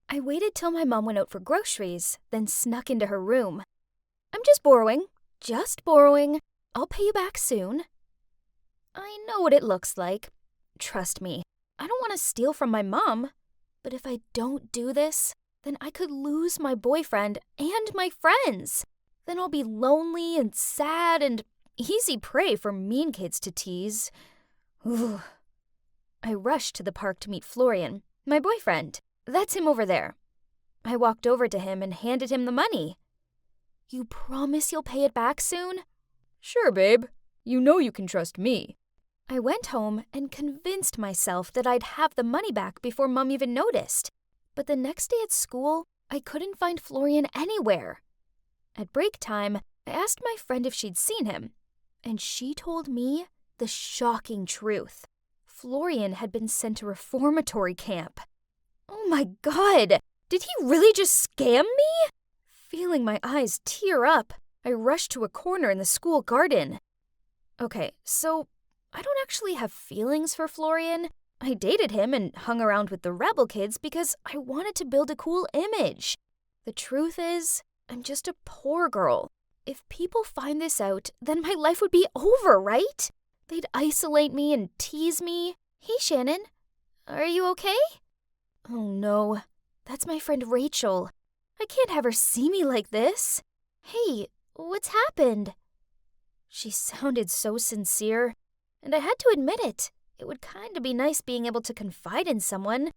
I waited till my mom went out for groceries, then snuck into her room. I'm just borrowing. Just borrowing. I'll pay you back soon. I know what it looks like. Trust me, I don't want to steal from my mom. But if I don't do this, then I could lose my boyfriend and my friends. Then I'll be lonely and sad and easy prey for mean kids to tease. Ugh. I rushed to the park to meet Florian, my boyfriend. That's him over there. I walked over to him and handed him the money. You promise you'll pay it back soon? Sure, babe. You know you can trust me. I went home and convinced myself that I'd have the money back before Mom even noticed. But the next day at school, I couldn't find Florian anywhere. At break time, I asked my friend if she'd seen him, and she told me the shocking truth. Florian had been sent to reformatory camp. Oh my God! Did he really just scam me? Feeling my eyes tear up, I rushed to a corner in the school garden. Okay, so I don't actually have feelings for Florian. I dated him and hung around with the rebel kids because I wanted to build a cool image. The truth is, I'm just a poor girl. If people find this out, then my life would be over, right? They'd isolate me and tease me. Hey, Shannon, are you okay? Oh no, that's my friend Rachel. I can't have her see me like this. Hey, what's happened? She sounded so sincere, and I had to admit it. It would kinda be nice being able to confide in someone.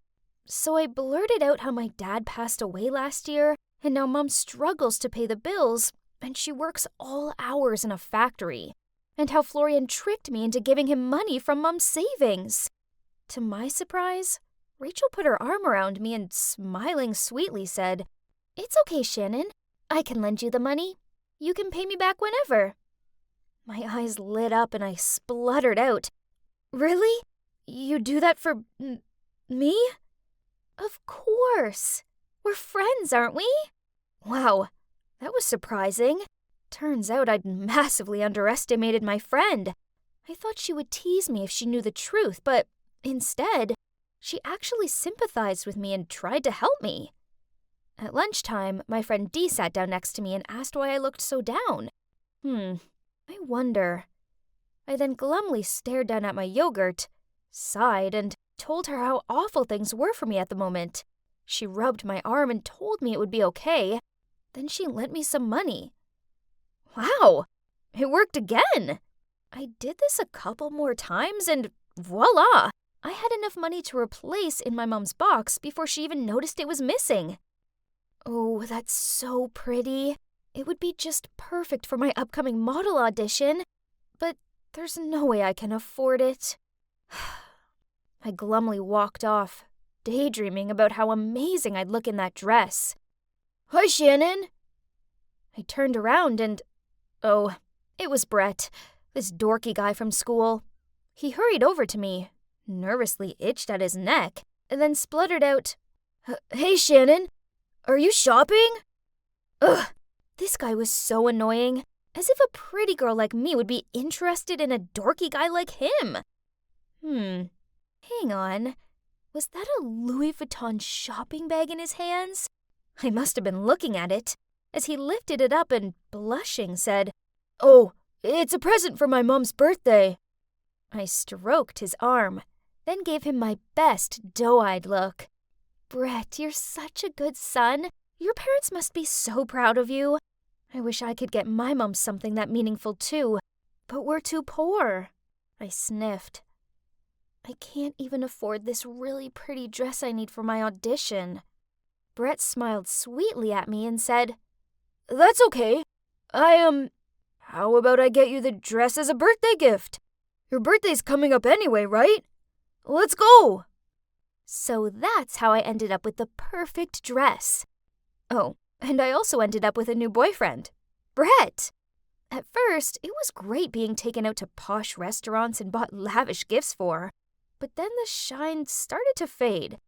So I blurted out how my dad passed away last year, and now Mom struggles to pay the bills, and she works all hours in a factory, and how Florian tricked me into giving him money from Mom's savings. To my surprise, Rachel put her arm around me and, smiling sweetly, said, It's okay, Shannon. I can lend you the money. You can pay me back whenever. My eyes lit up and I spluttered out, Really? You do that for me? Of course. We're friends, aren't we? Wow, that was surprising. Turns out I'd massively underestimated my friend. I thought she would tease me if she knew the truth, but instead, she actually sympathized with me and tried to help me. At lunchtime, my friend Dee sat down next to me and asked why I looked so down. I wonder. I then glumly stared down at my yogurt, sighed, and told her how awful things were for me at the moment. She rubbed my arm and told me it would be okay. Then she lent me some money. Wow, it worked again! I did this a couple more times and voila! I had enough money to replace in my mom's box before she even noticed it was missing. Oh, that's so pretty. It would be just perfect for my upcoming model audition. But there's no way I can afford it. I glumly walked off, daydreaming about how amazing I'd look in that dress. Hi, Shannon! I turned around and, oh, it was Brett, this dorky guy from school. He hurried over to me, nervously itched at his neck, and then spluttered out, Hey, Shannon, are you shopping? Ugh, this guy was so annoying. As if a pretty girl like me would be interested in a dorky guy like him. Hang on. Was that a Louis Vuitton shopping bag in his hands? I must have been looking at it, as he lifted it up and, blushing, said, Oh, it's a present for my mom's birthday. I stroked his arm, then gave him my best doe-eyed look. Brett, you're such a good son. Your parents must be so proud of you. I wish I could get my mom something that meaningful too, but we're too poor. I sniffed. I can't even afford this really pretty dress I need for my audition. Brett smiled sweetly at me and said, That's okay. How about I get you the dress as a birthday gift? Your birthday's coming up anyway, right? Let's go! So that's how I ended up with the perfect dress. Oh, and I also ended up with a new boyfriend, Brett. At first, it was great being taken out to posh restaurants and bought lavish gifts for. But then the shine started to fade.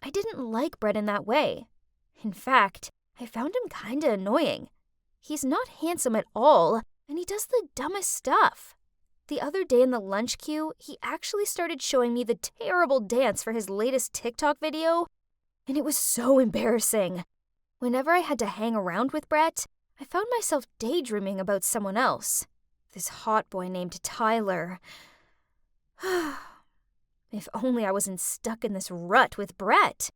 I didn't like Brett in that way. In fact, I found him kinda annoying. He's not handsome at all, and he does the dumbest stuff. The other day in the lunch queue, he actually started showing me the terrible dance for his latest TikTok video. and it was so embarrassing. Whenever I had to hang around with Brett, I found myself daydreaming about someone else. This hot boy named Tyler. If only I wasn't stuck in this rut with Brett.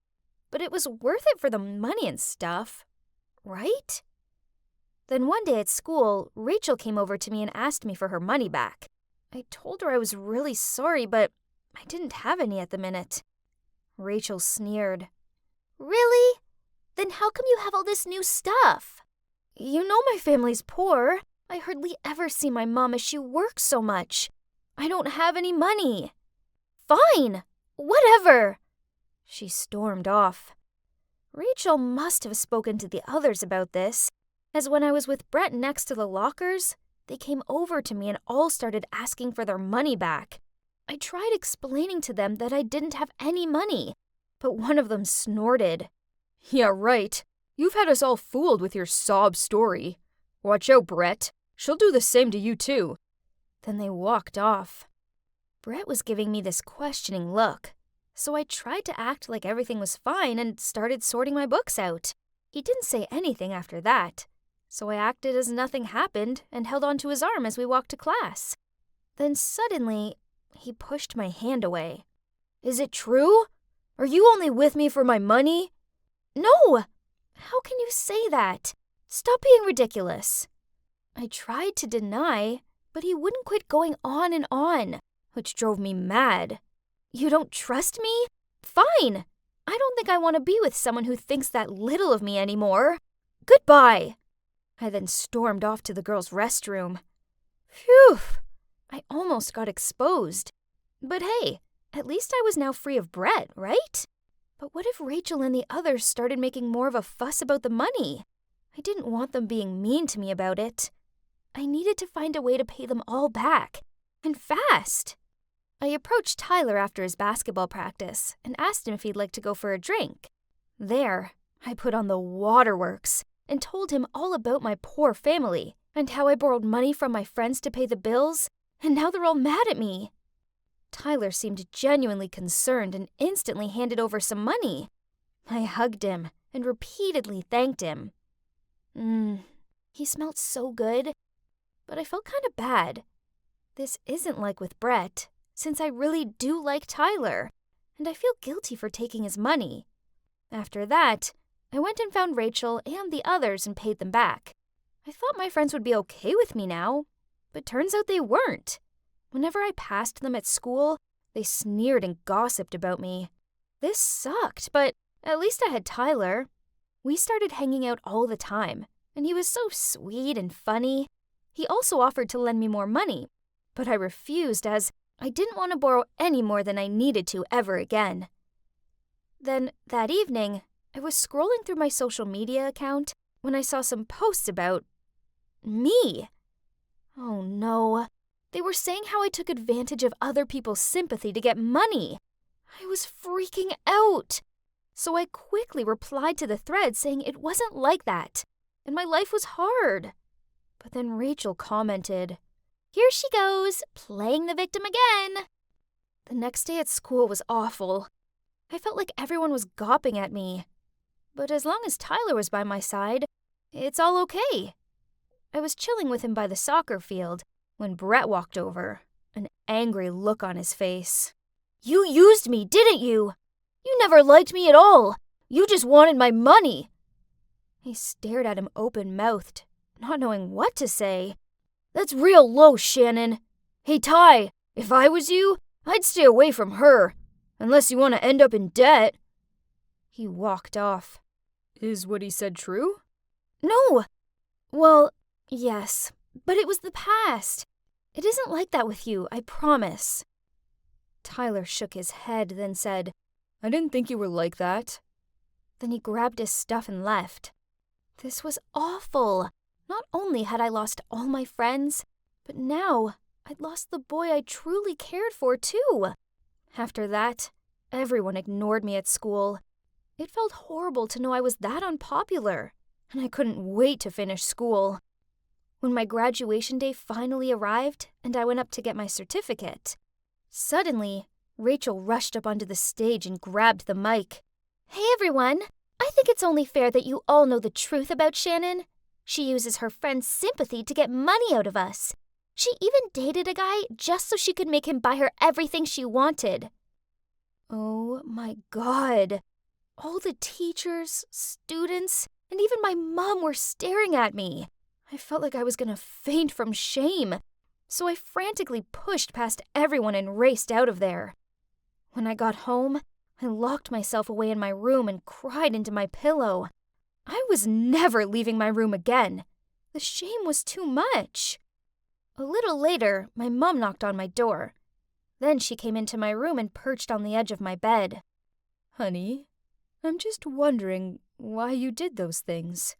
But it was worth it for the money and stuff, right? Then one day at school, Rachel came over to me and asked me for her money back. I told her I was really sorry, but I didn't have any at the minute. Rachel sneered. Really? Then how come you have all this new stuff? You know my family's poor. I hardly ever see my mom as she works so much. I don't have any money. Fine, whatever. She stormed off. Rachel must have spoken to the others about this, as when I was with Brett next to the lockers, they came over to me and all started asking for their money back. I tried explaining to them that I didn't have any money, but one of them snorted. Yeah, right. You've had us all fooled with your sob story. Watch out, Brett. She'll do the same to you too. Then they walked off. Brett was giving me this questioning look, so I tried to act like everything was fine and started sorting my books out. He didn't say anything after that, so I acted as nothing happened and held onto his arm as we walked to class. Then suddenly, he pushed my hand away. Is it true? Are you only with me for my money? No! How can you say that? Stop being ridiculous. I tried to deny, but he wouldn't quit going on and on, which drove me mad. You don't trust me? Fine! I don't think I want to be with someone who thinks that little of me anymore. Goodbye! I then stormed off to the girls' restroom. Phew! I almost got exposed. But hey, at least I was now free of Brett, right? But what if Rachel and the others started making more of a fuss about the money? I didn't want them being mean to me about it. I needed to find a way to pay them all back, and fast. I approached Tyler after his basketball practice and asked him if he'd like to go for a drink. There, I put on the waterworks and told him all about my poor family and how I borrowed money from my friends to pay the bills, and now they're all mad at me. Tyler seemed genuinely concerned and instantly handed over some money. I hugged him and repeatedly thanked him. He smelled so good, but I felt kind of bad. This isn't like with Brett, since I really do like Tyler, and I feel guilty for taking his money. After that, I went and found Rachel and the others and paid them back. I thought my friends would be okay with me now, but turns out they weren't. Whenever I passed them at school, they sneered and gossiped about me. This sucked, but at least I had Tyler. We started hanging out all the time, and he was so sweet and funny. He also offered to lend me more money, but I refused as I didn't want to borrow any more than I needed to ever again. Then, that evening, I was scrolling through my social media account when I saw some posts about me. Oh no. They were saying how I took advantage of other people's sympathy to get money. I was freaking out. So I quickly replied to the thread saying it wasn't like that, and my life was hard. But then Rachel commented, "Here she goes, playing the victim again." The next day at school was awful. I felt like everyone was gawping at me. But as long as Tyler was by my side, it's all okay. I was chilling with him by the soccer field when Brett walked over, an angry look on his face. "You used me, didn't you? You never liked me at all. You just wanted my money." I stared at him open-mouthed, not knowing what to say. "That's real low, Shannon. Hey, Ty, if I was you, I'd stay away from her, unless you want to end up in debt." He walked off. Is what he said true? No. Well, yes, but it was the past. It isn't like that with you, I promise. Tyler shook his head, then said, "I didn't think you were like that." Then he grabbed his stuff and left. This was awful. Not only had I lost all my friends, but now I'd lost the boy I truly cared for, too. After that, everyone ignored me at school. It felt horrible to know I was that unpopular, and I couldn't wait to finish school. When my graduation day finally arrived and I went up to get my certificate, suddenly, Rachel rushed up onto the stage and grabbed the mic. Hey everyone! I think it's only fair that you all know the truth about Shannon. She uses her friend's sympathy to get money out of us. She even dated a guy just so she could make him buy her everything she wanted. Oh my God. All the teachers, students, and even my mom were staring at me. I felt like I was gonna faint from shame, so I frantically pushed past everyone and raced out of there. When I got home, I locked myself away in my room and cried into my pillow. I was never leaving my room again. The shame was too much. A little later, my mom knocked on my door. Then she came into my room and perched on the edge of my bed. Honey, I'm just wondering why you did those things.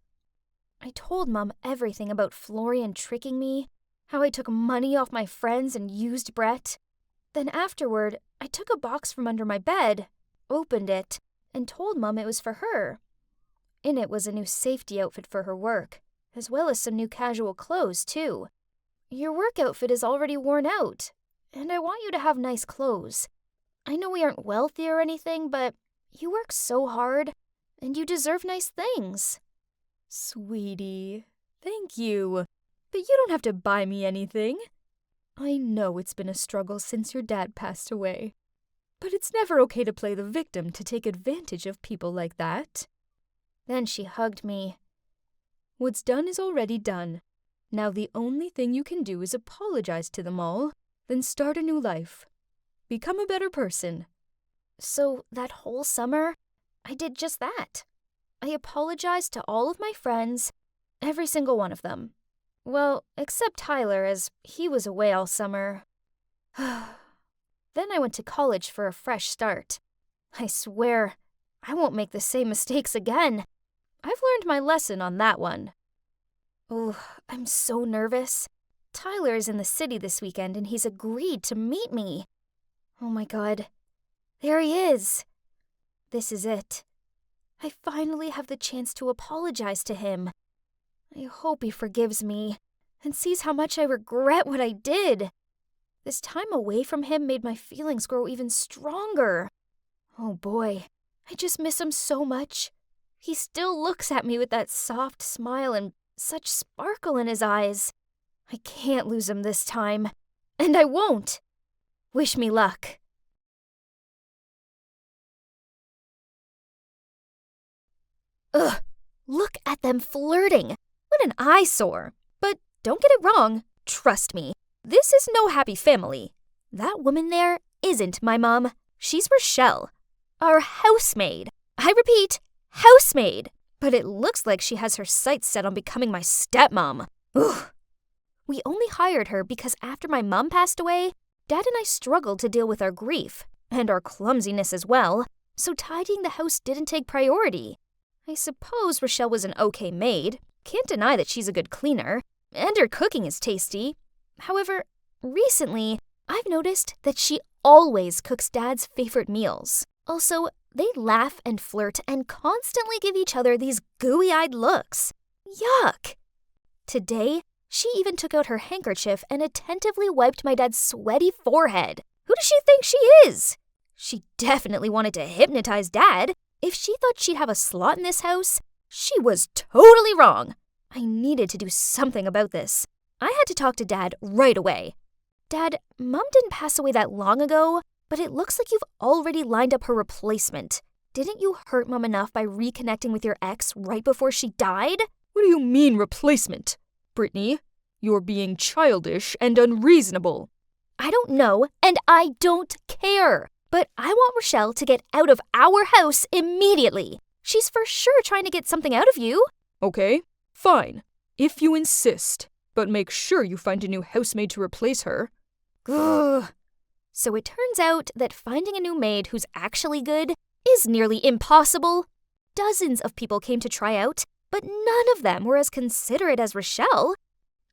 I told Mom everything about Florian tricking me, how I took money off my friends and used Brett. Then afterward, I took a box from under my bed, opened it, and told Mom it was for her. In it was a new safety outfit for her work, as well as some new casual clothes, too. Your work outfit is already worn out, and I want you to have nice clothes. I know we aren't wealthy or anything, but you work so hard, and you deserve nice things. Sweetie, thank you. But you don't have to buy me anything. I know it's been a struggle since your dad passed away. But it's never okay to play the victim to take advantage of people like that. Then she hugged me. What's done is already done. Now the only thing you can do is apologize to them all, then start a new life. Become a better person. So that whole summer, I did just that. I apologized to all of my friends, every single one of them. Well, except Tyler, as he was away all summer. Then I went to college for a fresh start. I swear, I won't make the same mistakes again. I've learned my lesson on that one. Oh, I'm so nervous. Tyler is in the city this weekend and he's agreed to meet me. Oh my God. There he is. This is it. I finally have the chance to apologize to him. I hope he forgives me and sees how much I regret what I did. This time away from him made my feelings grow even stronger. Oh boy, I just miss him so much. He still looks at me with that soft smile and such sparkle in his eyes. I can't lose him this time, and I won't. Wish me luck. Ugh, look at them flirting. What an eyesore. But don't get it wrong. Trust me, this is no happy family. That woman there isn't my mom. She's Rochelle, our housemaid. I repeat, housemaid. But it looks like she has her sights set on becoming my stepmom. Ugh. We only hired her because after my mom passed away, Dad and I struggled to deal with our grief, and our clumsiness as well, so tidying the house didn't take priority. I suppose Rochelle was an okay maid. Can't deny that she's a good cleaner, and her cooking is tasty. However, recently, I've noticed that she always cooks Dad's favorite meals. Also, they laugh and flirt and constantly give each other these gooey-eyed looks. Yuck! Today, she even took out her handkerchief and attentively wiped my dad's sweaty forehead. Who does she think she is? She definitely wanted to hypnotize Dad. If she thought she'd have a slot in this house, she was totally wrong. I needed to do something about this. I had to talk to Dad right away. Dad, Mom didn't pass away that long ago, but it looks like you've already lined up her replacement. Didn't you hurt Mom enough by reconnecting with your ex right before she died? What do you mean replacement? Brittany, you're being childish and unreasonable. I don't know, and I don't care. But I want Rochelle to get out of our house immediately. She's for sure trying to get something out of you. Okay, fine. If you insist. But make sure you find a new housemaid to replace her. Ugh. So it turns out that finding a new maid who's actually good is nearly impossible. Dozens of people came to try out, but none of them were as considerate as Rochelle.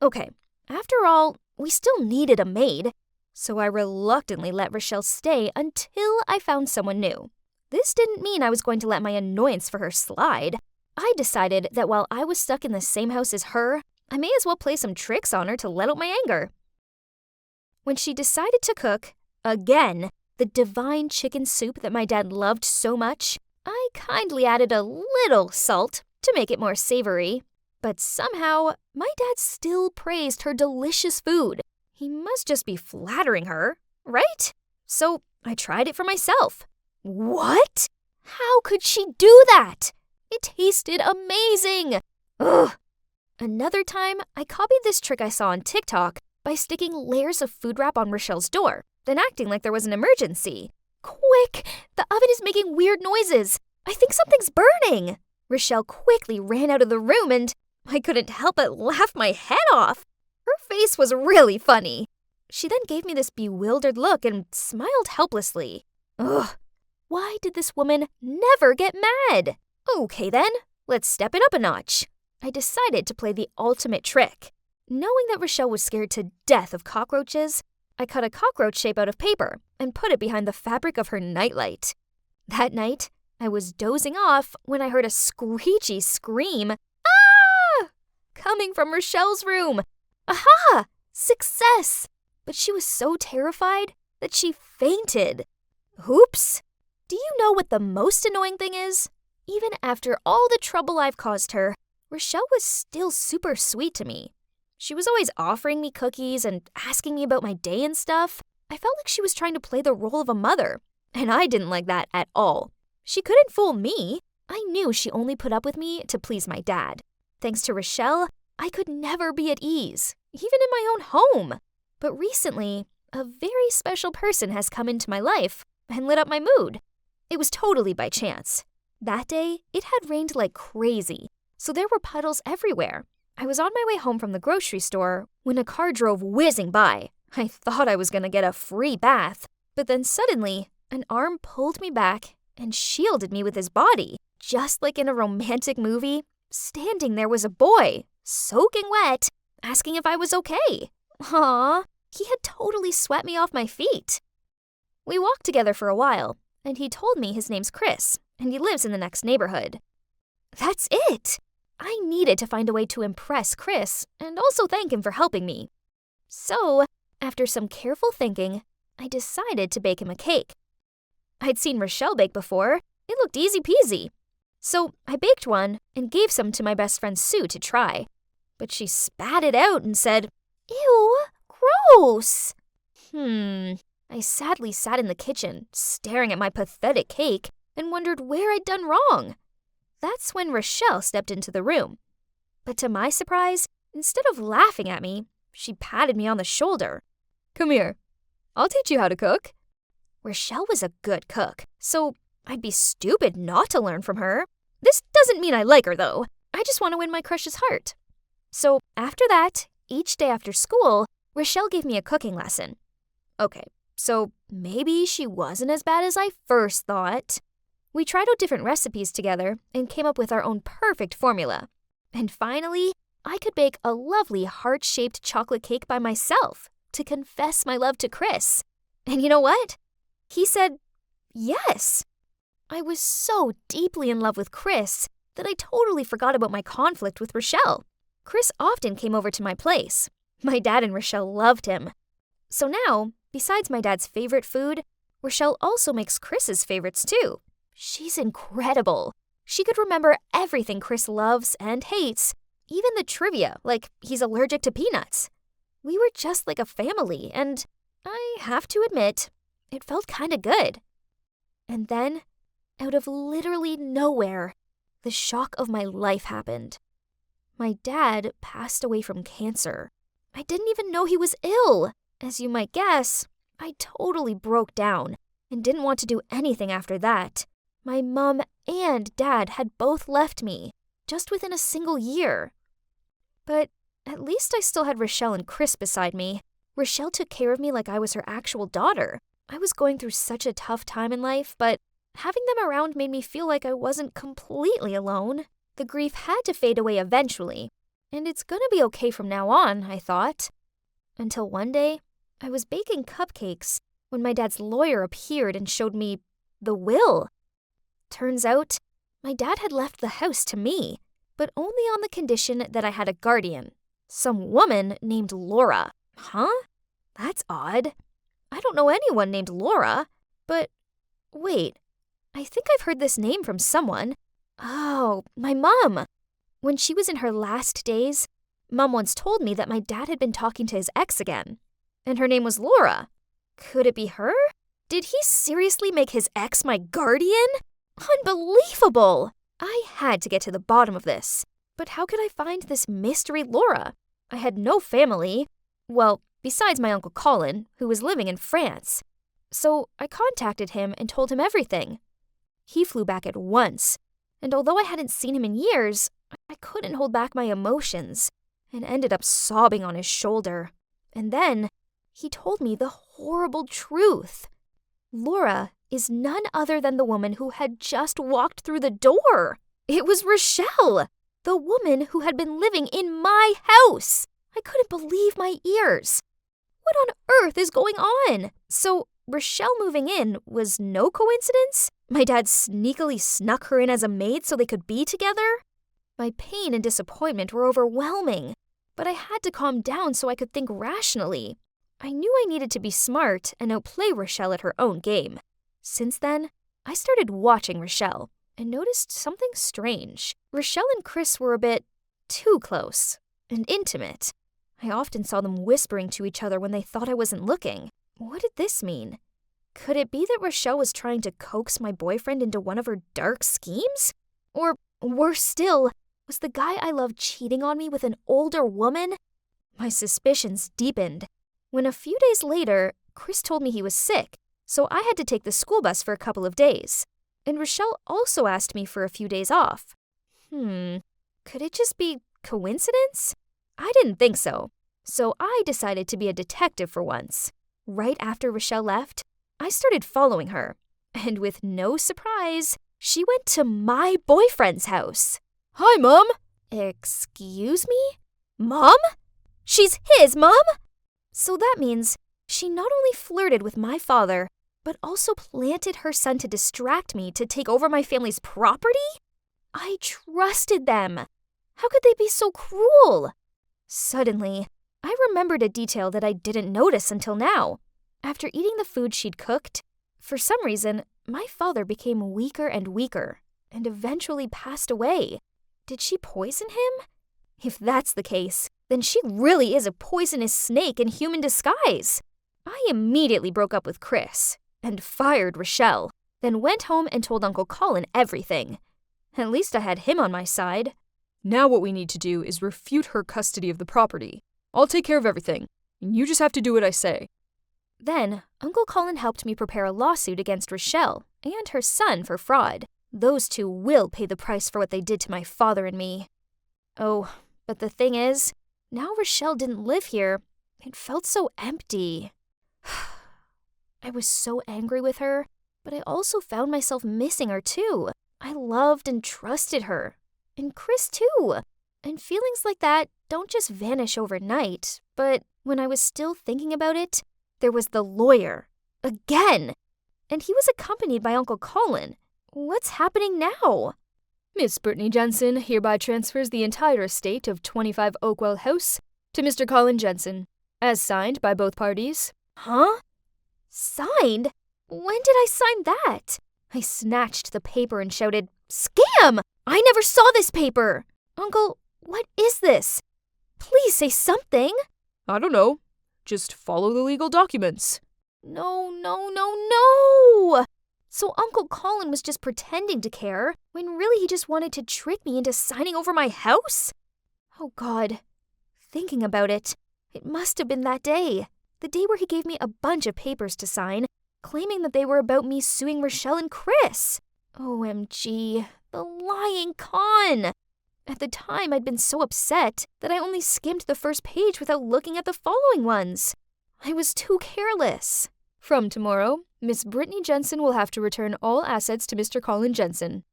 Okay, after all, we still needed a maid. So I reluctantly let Rochelle stay until I found someone new. This didn't mean I was going to let my annoyance for her slide. I decided that while I was stuck in the same house as her, I may as well play some tricks on her to let out my anger. When she decided to cook, again, the divine chicken soup that my dad loved so much, I kindly added a little salt to make it more savory, but somehow my dad still praised her delicious food. He must just be flattering her, right? So I tried it for myself. What? How could she do that? It tasted amazing. Ugh. Another time, I copied this trick I saw on TikTok by sticking layers of food wrap on Rochelle's door, then acting like there was an emergency. Quick! The oven is making weird noises. I think something's burning. Rochelle quickly ran out of the room and I couldn't help but laugh my head off. Her face was really funny. She then gave me this bewildered look and smiled helplessly. Ugh. Why did this woman never get mad? Okay then, let's step it up a notch. I decided to play the ultimate trick. Knowing that Rochelle was scared to death of cockroaches, I cut a cockroach shape out of paper and put it behind the fabric of her nightlight. That night, I was dozing off when I heard a screechy scream, "Ah!" coming from Rochelle's room. Aha! Success! But she was so terrified that she fainted. Oops! Do you know what the most annoying thing is? Even after all the trouble I've caused her, Rochelle was still super sweet to me. She was always offering me cookies and asking me about my day and stuff. I felt like she was trying to play the role of a mother, and I didn't like that at all. She couldn't fool me. I knew she only put up with me to please my dad. Thanks to Rochelle, I could never be at ease, even in my own home. But recently, a very special person has come into my life and lit up my mood. It was totally by chance. That day, it had rained like crazy, so there were puddles everywhere. I was on my way home from the grocery store when a car drove whizzing by. I thought I was going to get a free bath, but then suddenly, an arm pulled me back and shielded me with his body. Just like in a romantic movie, standing there was a boy, soaking wet, asking if I was okay. Aww, he had totally swept me off my feet. We walked together for a while, and he told me his name's Chris, and he lives in the next neighborhood. That's it! I needed to find a way to impress Chris and also thank him for helping me. So, after some careful thinking, I decided to bake him a cake. I'd seen Rochelle bake before. It looked easy peasy. So I baked one and gave some to my best friend Sue to try. But she spat it out and said, "Ew, gross." I sadly sat in the kitchen, staring at my pathetic cake, and wondered where I'd done wrong. That's when Rochelle stepped into the room. But to my surprise, instead of laughing at me, she patted me on the shoulder. "Come here. I'll teach you how to cook." Rochelle was a good cook, so I'd be stupid not to learn from her. This doesn't mean I like her, though. I just want to win my crush's heart. So after that, each day after school, Rochelle gave me a cooking lesson. Okay, so maybe she wasn't as bad as I first thought. We tried out different recipes together and came up with our own perfect formula. And finally, I could bake a lovely heart-shaped chocolate cake by myself to confess my love to Chris. And you know what? He said yes. I was so deeply in love with Chris that I totally forgot about my conflict with Rochelle. Chris often came over to my place. My dad and Rochelle loved him. So now, besides my dad's favorite food, Rochelle also makes Chris's favorites too. She's incredible. She could remember everything Chris loves and hates, even the trivia, like he's allergic to peanuts. We were just like a family, and I have to admit, it felt kinda good. And then, out of literally nowhere, the shock of my life happened. My dad passed away from cancer. I didn't even know he was ill. As you might guess, I totally broke down and didn't want to do anything after that. My mom and dad had both left me, just within a single year. But at least I still had Rochelle and Chris beside me. Rochelle took care of me like I was her actual daughter. I was going through such a tough time in life, but having them around made me feel like I wasn't completely alone. The grief had to fade away eventually, and it's gonna be okay from now on, I thought. Until one day, I was baking cupcakes when my dad's lawyer appeared and showed me the will. Turns out, my dad had left the house to me, but only on the condition that I had a guardian. Some woman named Laura. Huh? That's odd. I don't know anyone named Laura. But wait, I think I've heard this name from someone. Oh, my mom. When she was in her last days, Mom once told me that my dad had been talking to his ex again. And her name was Laura. Could it be her? Did he seriously make his ex my guardian? Unbelievable! I had to get to the bottom of this. But how could I find this mystery Laura? I had no family. Well, besides my Uncle Colin, who was living in France. So I contacted him and told him everything. He flew back at once, and although I hadn't seen him in years, I couldn't hold back my emotions and ended up sobbing on his shoulder. And then he told me the horrible truth. Laura is none other than the woman who had just walked through the door. It was Rochelle, the woman who had been living in my house. I couldn't believe my ears. What on earth is going on? So Rochelle moving in was no coincidence? My dad sneakily snuck her in as a maid so they could be together? My pain and disappointment were overwhelming, but I had to calm down so I could think rationally. I knew I needed to be smart and outplay Rochelle at her own game. Since then, I started watching Rochelle and noticed something strange. Rochelle and Chris were a bit too close and intimate. I often saw them whispering to each other when they thought I wasn't looking. What did this mean? Could it be that Rochelle was trying to coax my boyfriend into one of her dark schemes? Or, worse still, was the guy I loved cheating on me with an older woman? My suspicions deepened. When a few days later, Chris told me he was sick, so I had to take the school bus for a couple of days. And Rochelle also asked me for a few days off. Could it just be coincidence? I didn't think so. So I decided to be a detective for once. Right after Rochelle left, I started following her. And with no surprise, she went to my boyfriend's house. Hi, Mom. Excuse me? Mom? She's his mom? So that means she not only flirted with my father, but also planted her son to distract me to take over my family's property? I trusted them. How could they be so cruel? Suddenly, I remembered a detail that I didn't notice until now. After eating the food she'd cooked, for some reason, my father became weaker and weaker and eventually passed away. Did she poison him? If that's the case, then she really is a poisonous snake in human disguise. I immediately broke up with Chris and fired Rochelle, then went home and told Uncle Colin everything. At least I had him on my side. Now what we need to do is refute her custody of the property. I'll take care of everything, and you just have to do what I say. Then, Uncle Colin helped me prepare a lawsuit against Rochelle and her son for fraud. Those two will pay the price for what they did to my father and me. Oh, but the thing is, now Rochelle didn't live here. It felt so empty. I was so angry with her, but I also found myself missing her too. I loved and trusted her. And Chris too. And feelings like that don't just vanish overnight, but when I was still thinking about it, there was the lawyer. Again! And he was accompanied by Uncle Colin. What's happening now? Miss Brittany Jensen hereby transfers the entire estate of 25 Oakwell House to Mr. Colin Jensen, as signed by both parties. Huh? Signed? When did I sign that? I snatched the paper and shouted, "Scam! I never saw this paper! Uncle, what is this? Please say something." I don't know. Just follow the legal documents. No. So Uncle Colin was just pretending to care, when really he just wanted to trick me into signing over my house? Oh God. Thinking about it, it must have been that day. The day where he gave me a bunch of papers to sign, claiming that they were about me suing Rochelle and Chris. OMG, the lying con! At the time, I'd been so upset that I only skimmed the first page without looking at the following ones. I was too careless. From tomorrow, Miss Brittany Jensen will have to return all assets to Mr. Colin Jensen.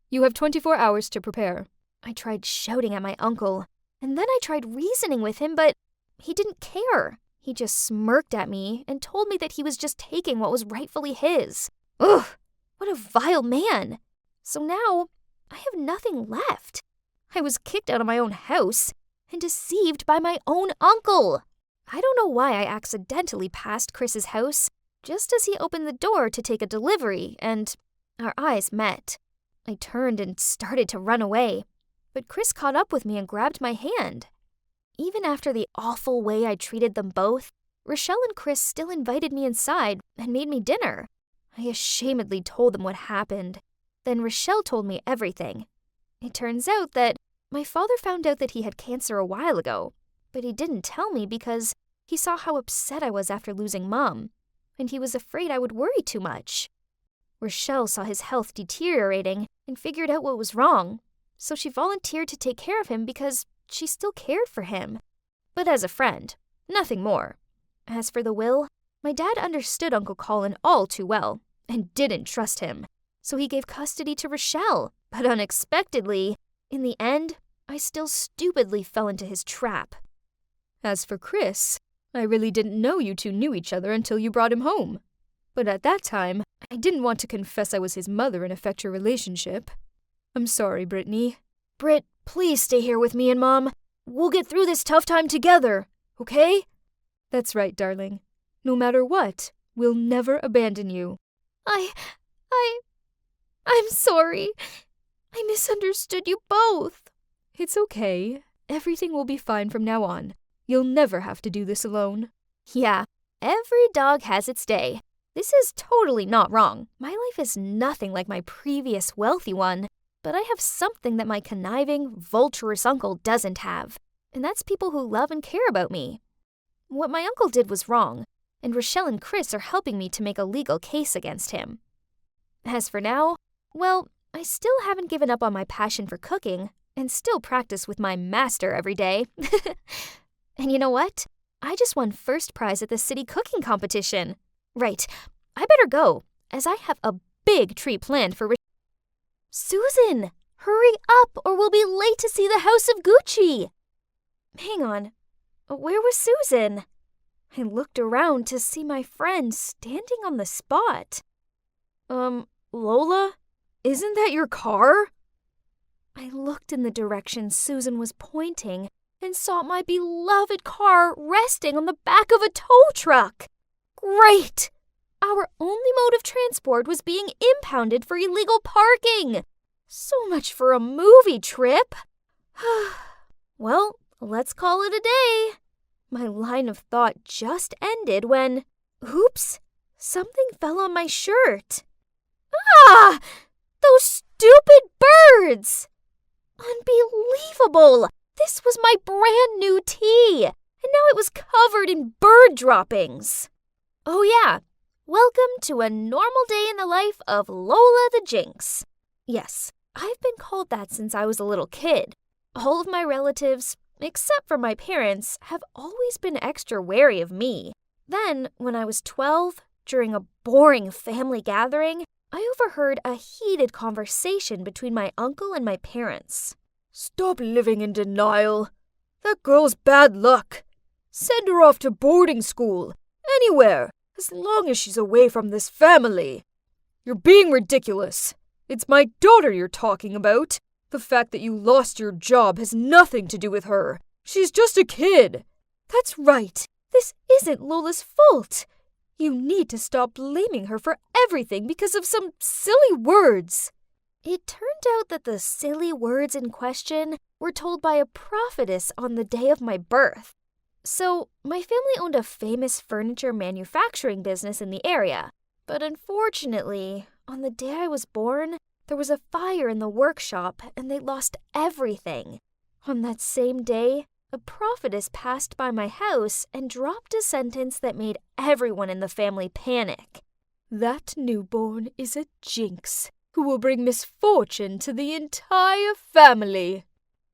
You have 24 hours to prepare. I tried shouting at my uncle, and then I tried reasoning with him, but he didn't care. He just smirked at me and told me that he was just taking what was rightfully his. Ugh, what a vile man. So now, I have nothing left. I was kicked out of my own house and deceived by my own uncle. I don't know why I accidentally passed Chris's house just as he opened the door to take a delivery, and Our eyes met. I turned and started to run away, but Chris caught up with me and grabbed my hand. Even after the awful way I treated them both, Rochelle and Chris still invited me inside and made me dinner. I ashamedly told them what happened. Then Rochelle told me everything. It turns out that my father found out that he had cancer a while ago, but he didn't tell me because he saw how upset I was after losing Mom, and he was afraid I would worry too much. Rochelle saw his health deteriorating and figured out what was wrong, so she volunteered to take care of him because she still cared for him. But as a friend, nothing more. As for the will, my dad understood Uncle Colin all too well and didn't trust him, so he gave custody to Rochelle. But unexpectedly, in the end, I still stupidly fell into his trap. As for Chris, I really didn't know you two knew each other until you brought him home. But at that time, I didn't want to confess I was his mother and affect your relationship. I'm sorry, Brittany. Britt, please stay here with me and Mom. We'll get through this tough time together, okay? That's right, darling. No matter what, we'll never abandon you. I'm sorry. I misunderstood you both. It's okay. Everything will be fine from now on. You'll never have to do this alone. Yeah, every dog has its day. This is totally not wrong. My life is nothing like my previous wealthy one, but I have something that my conniving, vulturous uncle doesn't have, and that's people who love and care about me. What my uncle did was wrong, and Rochelle and Chris are helping me to make a legal case against him. As for now, well, I still haven't given up on my passion for cooking, and still practice with my master every day. And you know what? I just won first prize at the city cooking competition. Right, I better go, as I have a big treat planned for Susan, hurry up or we'll be late to see the House of Gucci. Hang on, where was Susan? I looked around to see my friend standing on the spot. Lola? Isn't that your car? I looked in the direction Susan was pointing and saw my beloved car resting on the back of a tow truck. Great! Our only mode of transport was being impounded for illegal parking. So much for a movie trip. Well, let's call it a day. My line of thought just ended when, oops, something fell on my shirt. Ah! Those stupid birds! Unbelievable! This was my brand new tee, and now it was covered in bird droppings. Oh yeah, welcome to a normal day in the life of Lola the Jinx. Yes, I've been called that since I was a little kid. All of my relatives, except for my parents, have always been extra wary of me. Then, when I was 12, during a boring family gathering, I overheard a heated conversation between my uncle and my parents. Stop living in denial. That girl's bad luck. Send her off to boarding school. Anywhere, as long as she's away from this family. You're being ridiculous. It's my daughter you're talking about. The fact that you lost your job has nothing to do with her. She's just a kid. That's right. This isn't Lola's fault. You need to stop blaming her for everything because of some silly words. It turned out that the silly words in question were told by a prophetess on the day of my birth. So, my family owned a famous furniture manufacturing business in the area. But unfortunately, on the day I was born, there was a fire in the workshop and they lost everything. On that same day, a prophetess passed by my house and dropped a sentence that made everyone in the family panic. That newborn is a jinx who will bring misfortune to the entire family.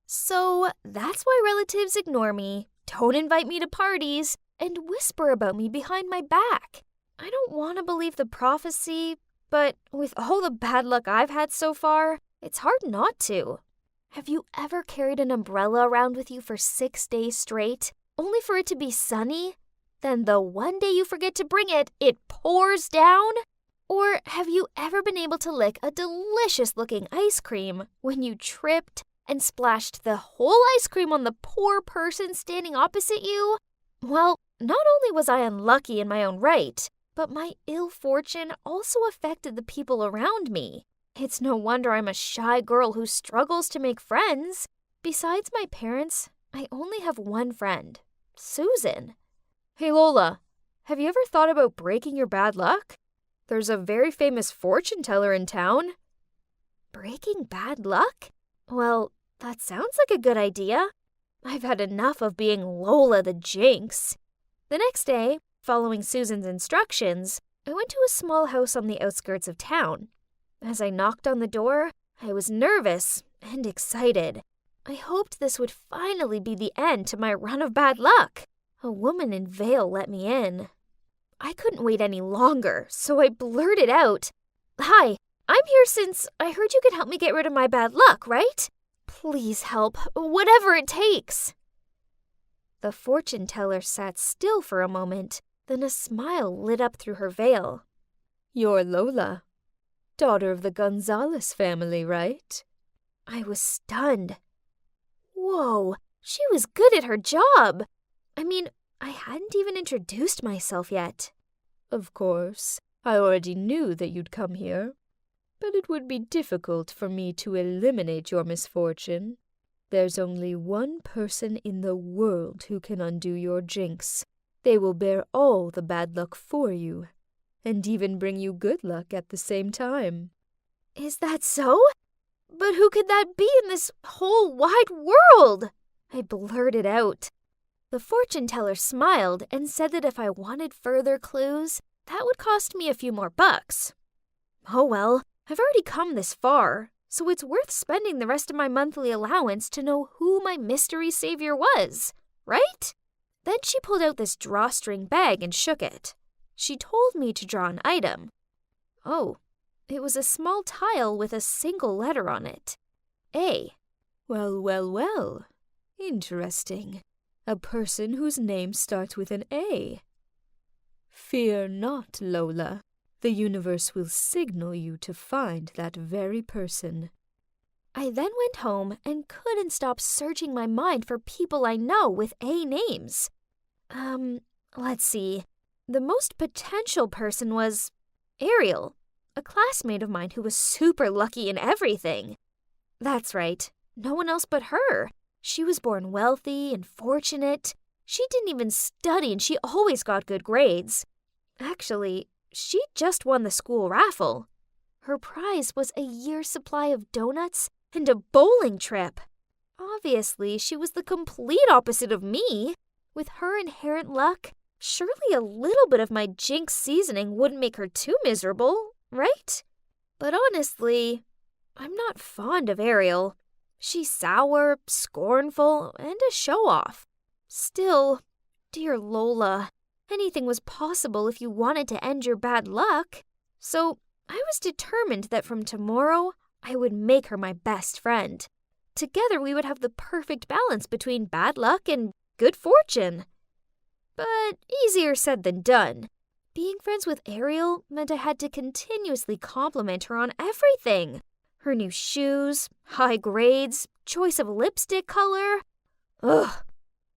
So that's why relatives ignore me, don't invite me to parties, and whisper about me behind my back. I don't want to believe the prophecy, but with all the bad luck I've had so far, it's hard not to. Have you ever carried an umbrella around with you for 6 days straight, only for it to be sunny? Then the one day you forget to bring it, it pours down? Or have you ever been able to lick a delicious-looking ice cream when you tripped and splashed the whole ice cream on the poor person standing opposite you? Well, not only was I unlucky in my own right, But my ill fortune also affected the people around me. It's no wonder I'm a shy girl who struggles to make friends. Besides my parents, I only have one friend, Susan. Hey Lola, have you ever thought about breaking your bad luck? There's a very famous fortune teller in town. Breaking bad luck? Well, that sounds like a good idea. I've had enough of being Lola the Jinx. The next day, following Susan's instructions, I went to a small house on the outskirts of town. As I knocked on the door, I was nervous and excited. I hoped this would finally be the end to my run of bad luck. A woman in veil let me in. I couldn't wait any longer, so I blurted out, "Hi, I'm here since I heard you could help me get rid of my bad luck, right? Please help, whatever it takes." The fortune teller sat still for a moment, then a smile lit up through her veil. "You're Lola, daughter of the Gonzalez family, right?" I was stunned. Whoa, she was good at her job. I mean, I hadn't even introduced myself yet. "Of course, I already knew that you'd come here. But it would be difficult for me to eliminate your misfortune. There's only one person in the world who can undo your jinx. They will bear all the bad luck for you, and even bring you good luck at the same time." Is that so? But who could that be in this whole wide world? I blurted out. The fortune teller smiled and said that if I wanted further clues, that would cost me a few more bucks. Oh well, I've already come this far, so it's worth spending the rest of my monthly allowance to know who my mystery savior was, right? Then she pulled out this drawstring bag and shook it. She told me to draw an item. Oh, it was a small tile with a single letter on it. A. Well, well, well. Interesting. A person whose name starts with an A. Fear not, Lola. The universe will signal you to find that very person. I then went home and couldn't stop searching my mind for people I know with A names. Let's see. The most potential person was Ariel, a classmate of mine who was super lucky in everything. That's right, no one else but her. She was born wealthy and fortunate. She didn't even study and she always got good grades. Actually, she just won the school raffle. Her prize was a year's supply of donuts and a bowling trip. Obviously, she was the complete opposite of me. With her inherent luck, surely a little bit of my jinx seasoning wouldn't make her too miserable, right? But honestly, I'm not fond of Ariel. She's sour, scornful, and a show-off. Still, dear Lola, anything was possible if you wanted to end your bad luck. So I was determined that from tomorrow, I would make her my best friend. Together we would have the perfect balance between bad luck and good fortune. But easier said than done. Being friends with Ariel meant I had to continuously compliment her on everything. Her new shoes, high grades, choice of lipstick color. Ugh.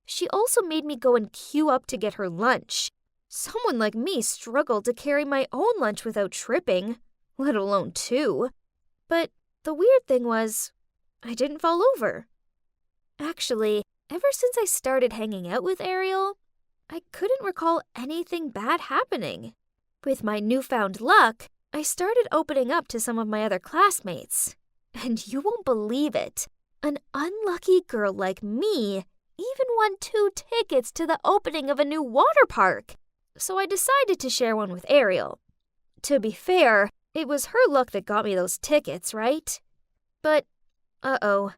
She also made me go and queue up to get her lunch. Someone like me struggled to carry my own lunch without tripping, let alone two. But the weird thing was, I didn't fall over. Actually, ever since I started hanging out with Ariel, I couldn't recall anything bad happening. With my newfound luck, I started opening up to some of my other classmates. And you won't believe it, an unlucky girl like me even won 2 tickets to the opening of a new water park. So I decided to share one with Ariel. To be fair, it was her luck that got me those tickets, right? But, uh-oh,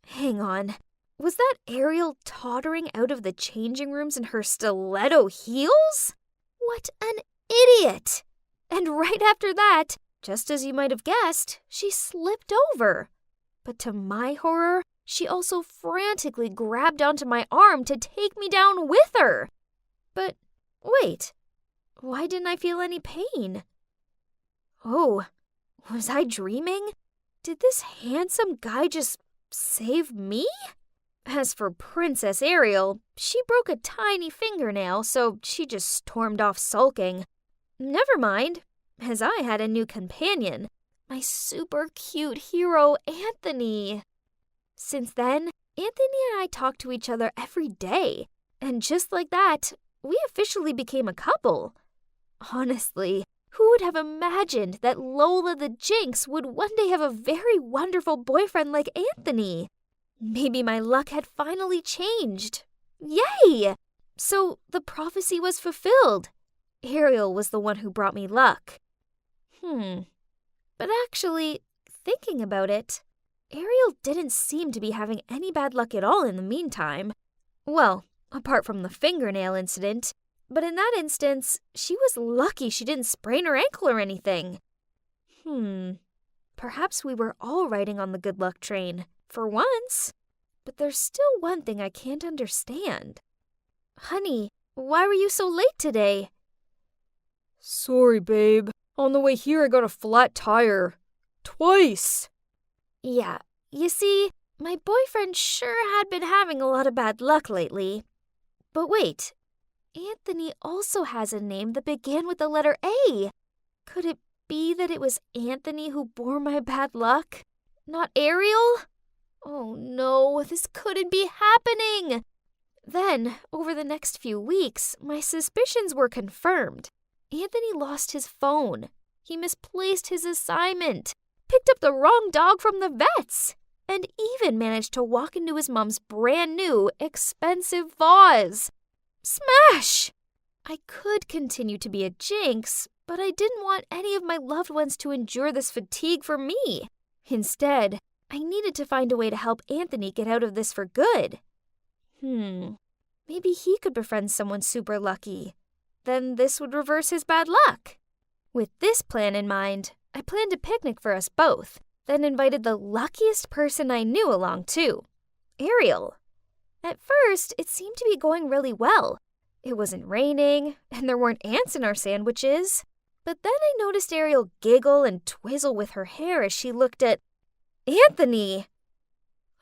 hang on. Was that Ariel tottering out of the changing rooms in her stiletto heels? What an idiot! And right after that, just as you might have guessed, she slipped over. But to my horror, she also frantically grabbed onto my arm to take me down with her. But wait, why didn't I feel any pain? Oh, was I dreaming? Did this handsome guy just save me? As for Princess Ariel, she broke a tiny fingernail, so she just stormed off sulking. never mind, as I had a new companion, my super cute hero, Anthony. Since then, Anthony and I talk to each other every day, and just like that, we officially became a couple. Honestly, who would have imagined that Lola the Jinx would one day have a very wonderful boyfriend like Anthony? Maybe my luck had finally changed. Yay! So the prophecy was fulfilled. Ariel was the one who brought me luck. But actually, thinking about it, Ariel didn't seem to be having any bad luck at all in the meantime. Well, apart from the fingernail incident, but in that instance, she was lucky she didn't sprain her ankle or anything. Perhaps we were all riding on the good luck train, for once. But there's still one thing I can't understand. Honey, why were you so late today? Sorry, babe. On the way here, I got a flat tire. Twice. Yeah, you see, my boyfriend sure had been having a lot of bad luck lately. But wait, Anthony also has a name that began with the letter A. Could it be that it was Anthony who bore my bad luck? Not Ariel? Oh no, this couldn't be happening! Then, over the next few weeks, my suspicions were confirmed. Anthony lost his phone. He misplaced his assignment, picked up the wrong dog from the vet's, and even managed to walk into his mom's brand new, expensive vase. Smash! I could continue to be a jinx, but I didn't want any of my loved ones to endure this fatigue for me. Instead, I needed to find a way to help Anthony get out of this for good. Maybe he could befriend someone super lucky. Then this would reverse his bad luck. With this plan in mind, I planned a picnic for us both, then invited the luckiest person I knew along too, Ariel. At first, it seemed to be going really well. It wasn't raining, and there weren't ants in our sandwiches. But then I noticed Ariel giggle and twizzle with her hair as she looked at Anthony.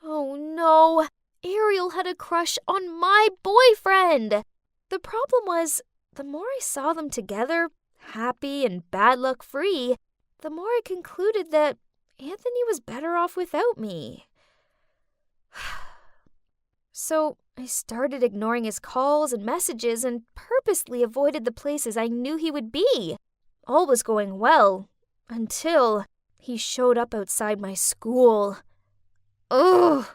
Oh no, Ariel had a crush on my boyfriend. The problem was, the more I saw them together, happy and bad luck free, the more I concluded that Anthony was better off without me. So I started ignoring his calls and messages and purposely avoided the places I knew he would be. All was going well until he showed up outside my school. Ugh!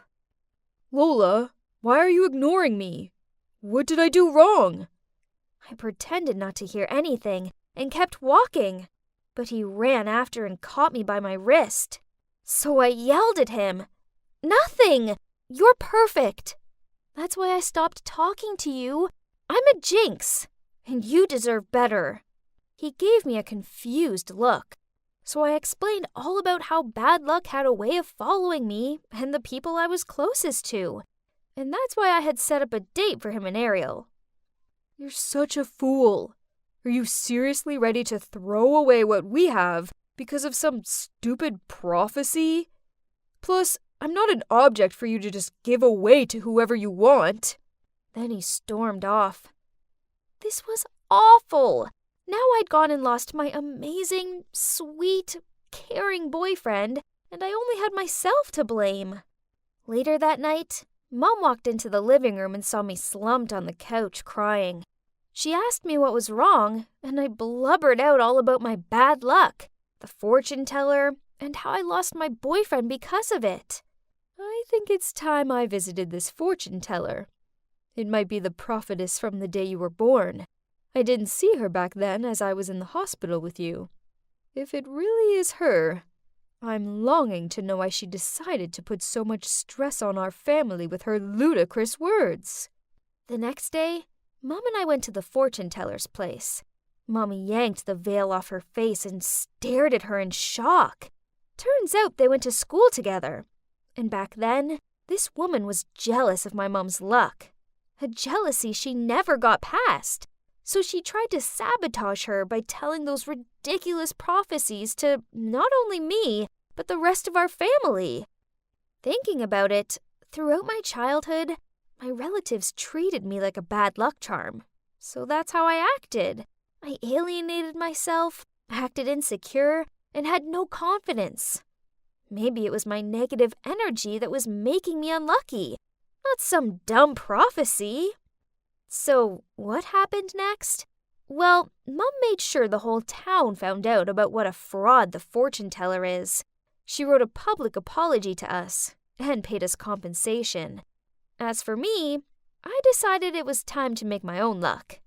Lola, why are you ignoring me? What did I do wrong? I pretended not to hear anything and kept walking, but he ran after and caught me by my wrist. So I yelled at him, "Nothing! You're perfect! That's why I stopped talking to you. I'm a jinx, and you deserve better." He gave me a confused look, so I explained all about how bad luck had a way of following me and the people I was closest to, and that's why I had set up a date for him and Ariel. You're such a fool. Are you seriously ready to throw away what we have because of some stupid prophecy? Plus, I'm not an object for you to just give away to whoever you want. Then he stormed off. This was awful. Now I'd gone and lost my amazing, sweet, caring boyfriend, and I only had myself to blame. Later that night, Mom walked into the living room and saw me slumped on the couch crying. She asked me what was wrong, and I blubbered out all about my bad luck, the fortune teller, and how I lost my boyfriend because of it. I think it's time I visited this fortune teller. It might be the prophetess from the day you were born. I didn't see her back then as I was in the hospital with you. If it really is her, I'm longing to know why she decided to put so much stress on our family with her ludicrous words. The next day, Mom and I went to the fortune teller's place. Mommy yanked the veil off her face and stared at her in shock. Turns out they went to school together. And back then, this woman was jealous of my mom's luck. A jealousy she never got past. So she tried to sabotage her by telling those ridiculous prophecies to not only me, but the rest of our family. Thinking about it, throughout my childhood, my relatives treated me like a bad luck charm. So that's how I acted. I alienated myself, acted insecure, and had no confidence. Maybe it was my negative energy that was making me unlucky, not some dumb prophecy. So, what happened next? Well, Mom made sure the whole town found out about what a fraud the fortune teller is. She wrote a public apology to us and paid us compensation. As for me, I decided it was time to make my own luck.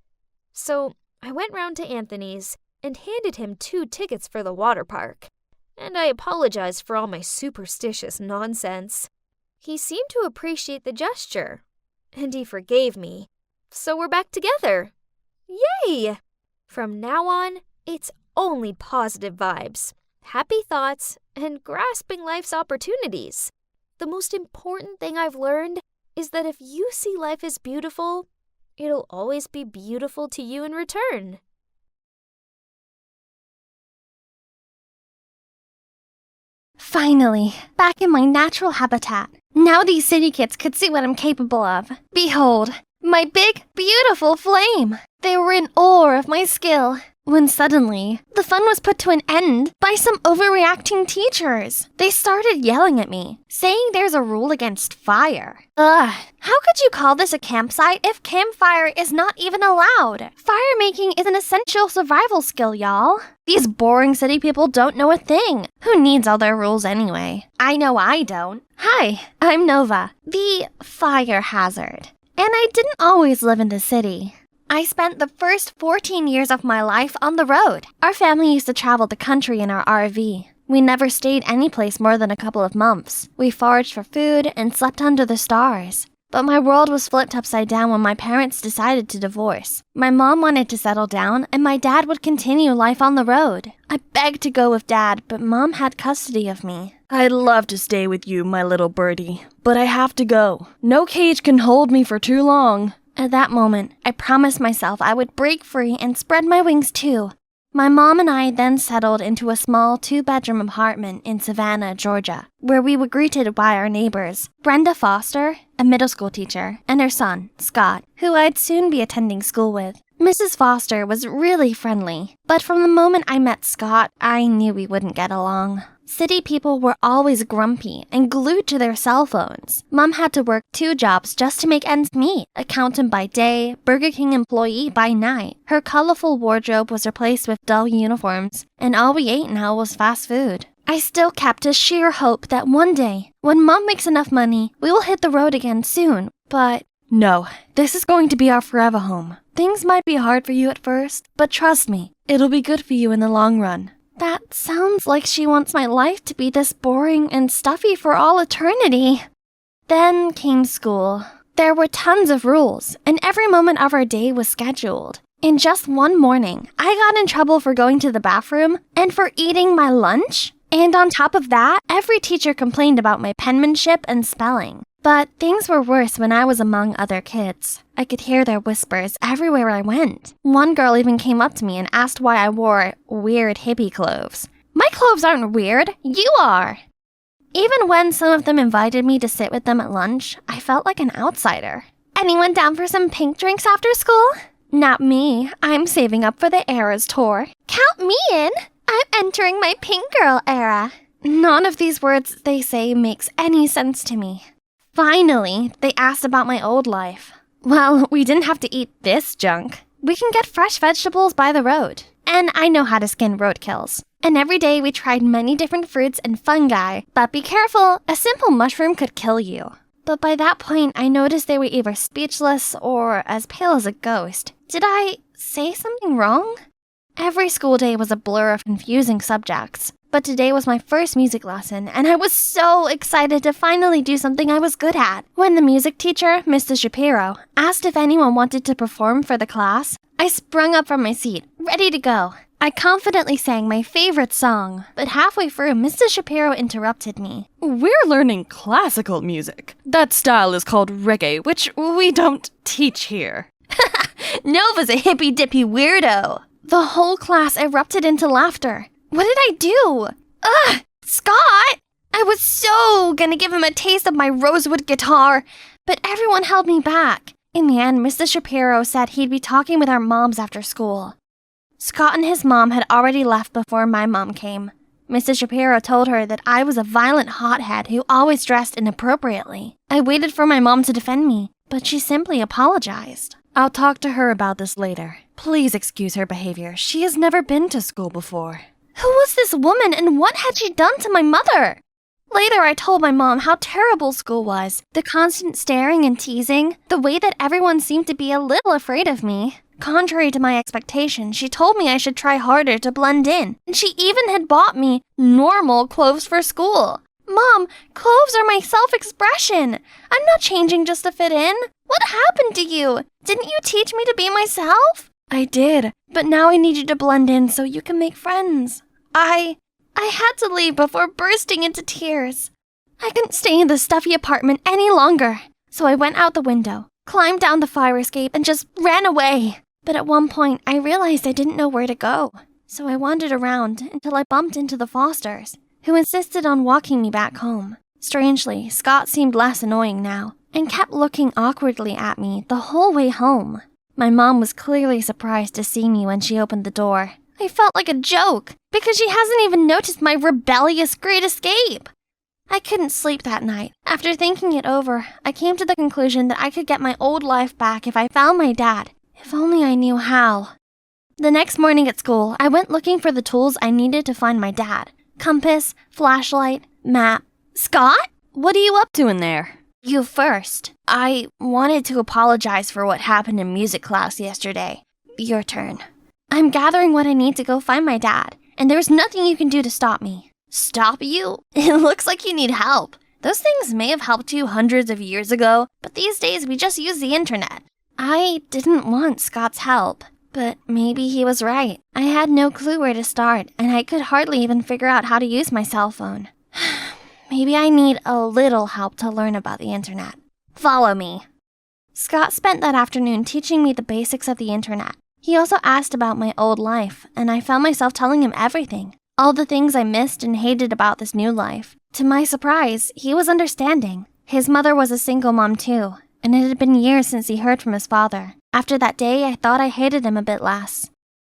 So, I went round to Anthony's and handed him 2 tickets for the water park. And I apologized for all my superstitious nonsense. He seemed to appreciate the gesture, and he forgave me. So we're back together. Yay! From now on, it's only positive vibes, happy thoughts, and grasping life's opportunities. The most important thing I've learned is that if you see life as beautiful, it'll always be beautiful to you in return. Finally, back in my natural habitat. Now these city kids could see what I'm capable of. Behold, my big, beautiful flame. They were in awe of my skill. When suddenly, the fun was put to an end by some overreacting teachers. They started yelling at me, saying there's a rule against fire. Ugh, how could you call this a campsite if campfire is not even allowed? Fire making is an essential survival skill, y'all. These boring city people don't know a thing. Who needs all their rules anyway? I know I don't. Hi, I'm Nova, the fire hazard. And I didn't always live in the city. I spent the first 14 years of my life on the road. Our family used to travel the country in our RV. We never stayed any place more than a couple of months. We foraged for food and slept under the stars. But my world was flipped upside down when my parents decided to divorce. My mom wanted to settle down, and my dad would continue life on the road. I begged to go with Dad, but Mom had custody of me. I'd love to stay with you, my little birdie, but I have to go. No cage can hold me for too long. At that moment, I promised myself I would break free and spread my wings too. My mom and I then settled into a small 2-bedroom apartment in Savannah, Georgia, where we were greeted by our neighbors, Brenda Foster, a middle school teacher, and her son, Scott, who I'd soon be attending school with. Mrs. Foster was really friendly, but from the moment I met Scott, I knew we wouldn't get along. City people were always grumpy and glued to their cell phones. Mom had to work 2 jobs just to make ends meet. Accountant by day, Burger King employee by night. Her colorful wardrobe was replaced with dull uniforms, and all we ate now was fast food. I still kept a sheer hope that one day, when Mom makes enough money, we will hit the road again soon. But no, this is going to be our forever home. Things might be hard for you at first, but trust me, it'll be good for you in the long run. That sounds like she wants my life to be this boring and stuffy for all eternity. Then came school. There were tons of rules, and every moment of our day was scheduled. In just one morning, I got in trouble for going to the bathroom and for eating my lunch. And on top of that, every teacher complained about my penmanship and spelling. But things were worse when I was among other kids. I could hear their whispers everywhere I went. One girl even came up to me and asked why I wore weird hippie clothes. My clothes aren't weird, you are! Even when some of them invited me to sit with them at lunch, I felt like an outsider. Anyone down for some pink drinks after school? Not me. I'm saving up for the Eras tour. Count me in! I'm entering my pink girl era. None of these words they say makes any sense to me. Finally, they asked about my old life. Well, we didn't have to eat this junk. We can get fresh vegetables by the road. And I know how to skin roadkills. And every day we tried many different fruits and fungi. But be careful, a simple mushroom could kill you. But by that point, I noticed they were either speechless or as pale as a ghost. Did I say something wrong? Every school day was a blur of confusing subjects. But today was my first music lesson, and I was so excited to finally do something I was good at. When the music teacher, Mr. Shapiro, asked if anyone wanted to perform for the class, I sprung up from my seat, ready to go. I confidently sang my favorite song, but halfway through, Mr. Shapiro interrupted me. We're learning classical music. That style is called reggae, which we don't teach here. Nova's a hippy-dippy weirdo. The whole class erupted into laughter. What did I do? Ugh! Scott! I was so gonna give him a taste of my rosewood guitar, but everyone held me back. In the end, Mr. Shapiro said he'd be talking with our moms after school. Scott and his mom had already left before my mom came. Mrs. Shapiro told her that I was a violent hothead who always dressed inappropriately. I waited for my mom to defend me, but she simply apologized. I'll talk to her about this later. Please excuse her behavior. She has never been to school before. Who was this woman and what had she done to my mother? Later, I told my mom how terrible school was. The constant staring and teasing, the way that everyone seemed to be a little afraid of me. Contrary to my expectations, she told me I should try harder to blend in, and she even had bought me normal clothes for school. Mom, clothes are my self-expression. I'm not changing just to fit in. What happened to you? Didn't you teach me to be myself? I did, but now I need you to blend in so you can make friends. I had to leave before bursting into tears. I couldn't stay in the stuffy apartment any longer, so I went out the window, climbed down the fire escape, and just ran away. But at one point, I realized I didn't know where to go, so I wandered around until I bumped into the Fosters, who insisted on walking me back home. Strangely, Scott seemed less annoying now, and kept looking awkwardly at me the whole way home. My mom was clearly surprised to see me when she opened the door. I felt like a joke, because she hasn't even noticed my rebellious great escape. I couldn't sleep that night. After thinking it over, I came to the conclusion that I could get my old life back if I found my dad. If only I knew how. The next morning at school, I went looking for the tools I needed to find my dad. Compass, flashlight, map. Scott? What are you up to in there? You first. I wanted to apologize for what happened in music class yesterday. Your turn. I'm gathering what I need to go find my dad, and there's nothing you can do to stop me. Stop you? It looks like you need help. Those things may have helped you hundreds of years ago, but these days we just use the internet. I didn't want Scott's help, but maybe he was right. I had no clue where to start, and I could hardly even figure out how to use my cell phone. Maybe I need a little help to learn about the internet. Follow me. Scott spent that afternoon teaching me the basics of the internet. He also asked about my old life, and I found myself telling him everything. All the things I missed and hated about this new life. To my surprise, he was understanding. His mother was a single mom too, and it had been years since he heard from his father. After that day, I thought I hated him a bit less.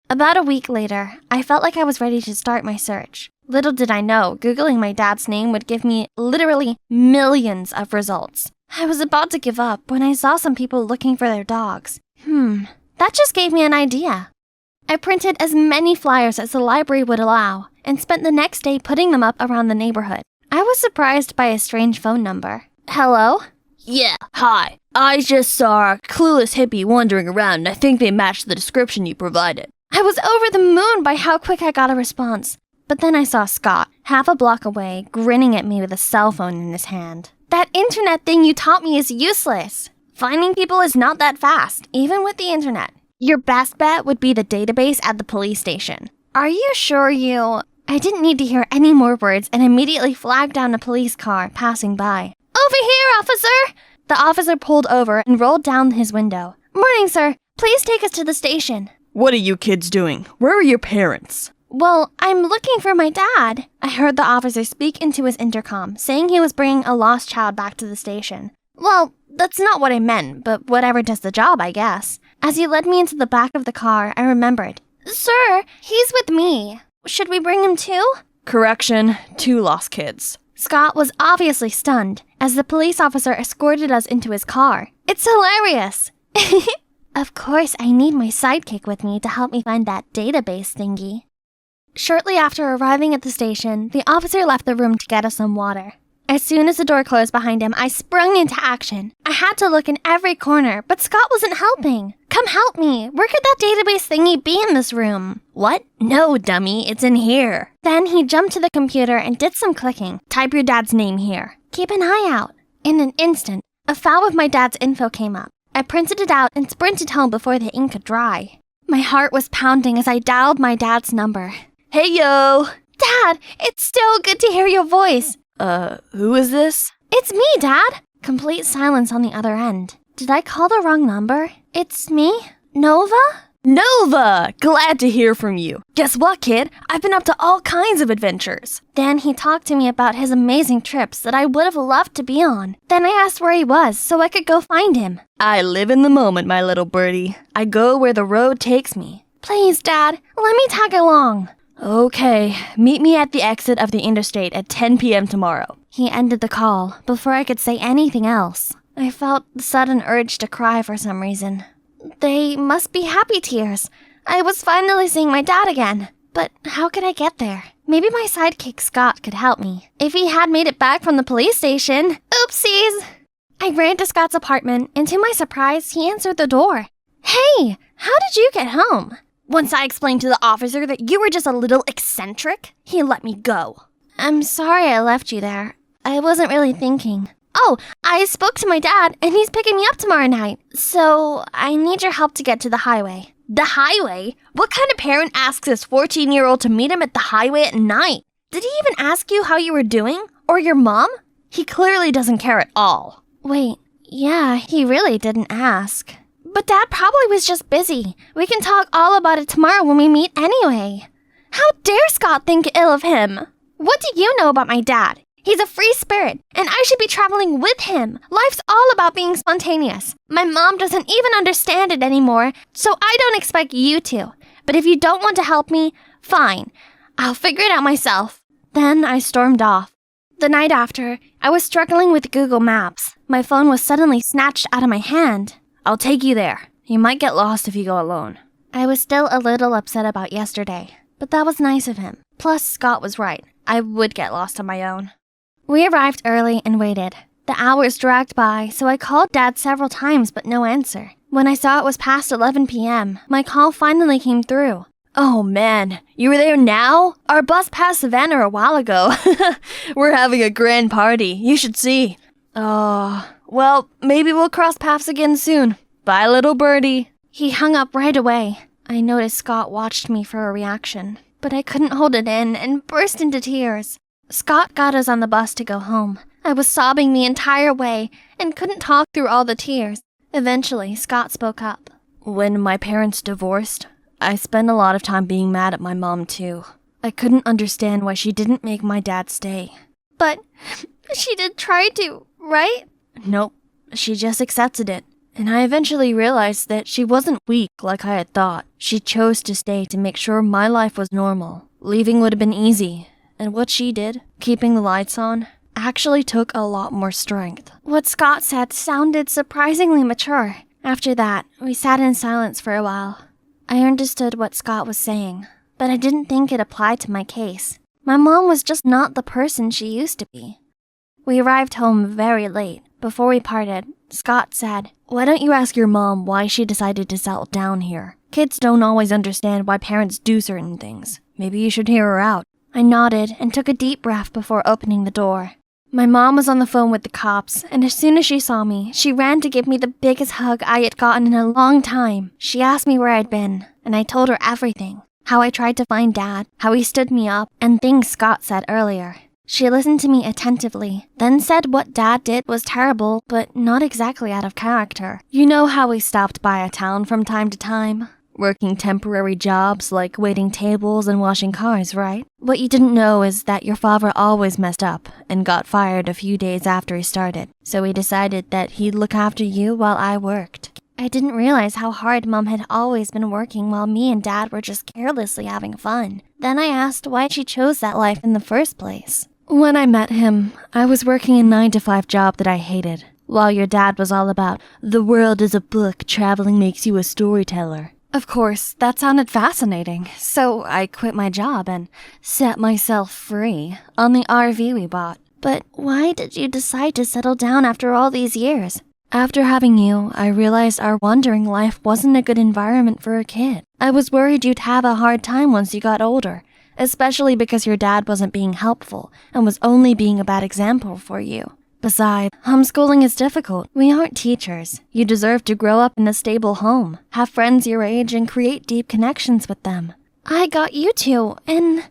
About a week later, I felt like I was ready to start my search. Little did I know, Googling my dad's name would give me literally millions of results. I was about to give up when I saw some people looking for their dogs. That just gave me an idea. I printed as many flyers as the library would allow and spent the next day putting them up around the neighborhood. I was surprised by a strange phone number. Hello? Yeah, hi. I just saw a clueless hippie wandering around and I think they matched the description you provided. I was over the moon by how quick I got a response. But then I saw Scott, half a block away, grinning at me with a cell phone in his hand. That internet thing you taught me is useless. Finding people is not that fast, even with the internet. Your best bet would be the database at the police station. Are you sure you... I didn't need to hear any more words and immediately flagged down a police car passing by. Over here, officer! The officer pulled over and rolled down his window. Morning, sir. Please take us to the station. What are you kids doing? Where are your parents? Well, I'm looking for my dad. I heard the officer speak into his intercom, saying he was bringing a lost child back to the station. Well, that's not what I meant, but whatever does the job, I guess. As he led me into the back of the car, I remembered. Sir, he's with me. Should we bring him too? Correction, 2 lost kids. Scott was obviously stunned, as the police officer escorted us into his car. It's hilarious. Of course, I need my sidekick with me to help me find that database thingy. Shortly after arriving at the station, the officer left the room to get us some water. As soon as the door closed behind him, I sprung into action. I had to look in every corner, but Scott wasn't helping. Come help me. Where could that database thingy be in this room? What? No, dummy. It's in here. Then he jumped to the computer and did some clicking. Type your dad's name here. Keep an eye out. In an instant, a file with my dad's info came up. I printed it out and sprinted home before the ink could dry. My heart was pounding as I dialed my dad's number. Hey, yo! Dad, it's so good to hear your voice. Who is this? It's me, Dad. Complete silence on the other end. Did I call the wrong number? It's me? Nova? Nova! Glad to hear from you. Guess what, kid? I've been up to all kinds of adventures. Then he talked to me about his amazing trips that I would have loved to be on. Then I asked where he was so I could go find him. I live in the moment, my little birdie. I go where the road takes me. Please, Dad, let me tag along. Okay, meet me at the exit of the interstate at 10 p.m. tomorrow. He ended the call before I could say anything else. I felt the sudden urge to cry for some reason. They must be happy tears. I was finally seeing my dad again. But how could I get there? Maybe my sidekick Scott could help me. If he had made it back from the police station. Oopsies! I ran to Scott's apartment, and to my surprise, he answered the door. Hey, how did you get home? Once I explained to the officer that you were just a little eccentric, he let me go. I'm sorry I left you there. I wasn't really thinking. Oh, I spoke to my dad, and he's picking me up tomorrow night. So I need your help to get to the highway. The highway? What kind of parent asks his 14-year-old to meet him at the highway at night? Did he even ask you how you were doing? Or your mom? He clearly doesn't care at all. Wait, yeah, he really didn't ask. But Dad probably was just busy. We can talk all about it tomorrow when we meet anyway. How dare Scott think ill of him? What do you know about my dad? He's a free spirit, and I should be traveling with him. Life's all about being spontaneous. My mom doesn't even understand it anymore, so I don't expect you to. But if you don't want to help me, fine. I'll figure it out myself. Then I stormed off. The night after, I was struggling with Google Maps. My phone was suddenly snatched out of my hand. I'll take you there. You might get lost if you go alone. I was still a little upset about yesterday, but that was nice of him. Plus, Scott was right. I would get lost on my own. We arrived early and waited. The hours dragged by, so I called Dad several times but no answer. When I saw it was past 11 p.m., my call finally came through. Oh man, you were there now? Our bus passed Savannah a while ago. We're having a grand party. You should see. Oh, well, maybe we'll cross paths again soon. Bye, little birdie. He hung up right away. I noticed Scott watched me for a reaction, but I couldn't hold it in and burst into tears. Scott got us on the bus to go home. I was sobbing the entire way and couldn't talk through all the tears. Eventually, Scott spoke up. When my parents divorced, I spent a lot of time being mad at my mom too. I couldn't understand why she didn't make my dad stay. But she did try to, right? Nope, she just accepted it. And I eventually realized that she wasn't weak like I had thought. She chose to stay to make sure my life was normal. Leaving would have been easy. And what she did, keeping the lights on, actually took a lot more strength. What Scott said sounded surprisingly mature. After that, we sat in silence for a while. I understood what Scott was saying, but I didn't think it applied to my case. My mom was just not the person she used to be. We arrived home very late. Before we parted, Scott said, "Why don't you ask your mom why she decided to settle down here? Kids don't always understand why parents do certain things. Maybe you should hear her out." I nodded and took a deep breath before opening the door. My mom was on the phone with the cops, and as soon as she saw me, she ran to give me the biggest hug I had gotten in a long time. She asked me where I'd been, and I told her everything. How I tried to find Dad, how he stood me up, and things Scott said earlier. She listened to me attentively, then said what Dad did was terrible, but not exactly out of character. You know how we stopped by a town from time to time? Working temporary jobs like waiting tables and washing cars, right? What you didn't know is that your father always messed up and got fired a few days after he started. So we decided that he'd look after you while I worked. I didn't realize how hard Mom had always been working while me and Dad were just carelessly having fun. Then I asked why she chose that life in the first place. When I met him, I was working a 9-to-5 job that I hated, while your dad was all about, the world is a book, traveling makes you a storyteller. Of course, that sounded fascinating, so I quit my job and set myself free on the RV we bought. But why did you decide to settle down after all these years? After having you, I realized our wandering life wasn't a good environment for a kid. I was worried you'd have a hard time once you got older, especially because your dad wasn't being helpful and was only being a bad example for you. Besides, homeschooling is difficult. We aren't teachers. You deserve to grow up in a stable home, have friends your age, and create deep connections with them. I got you two, and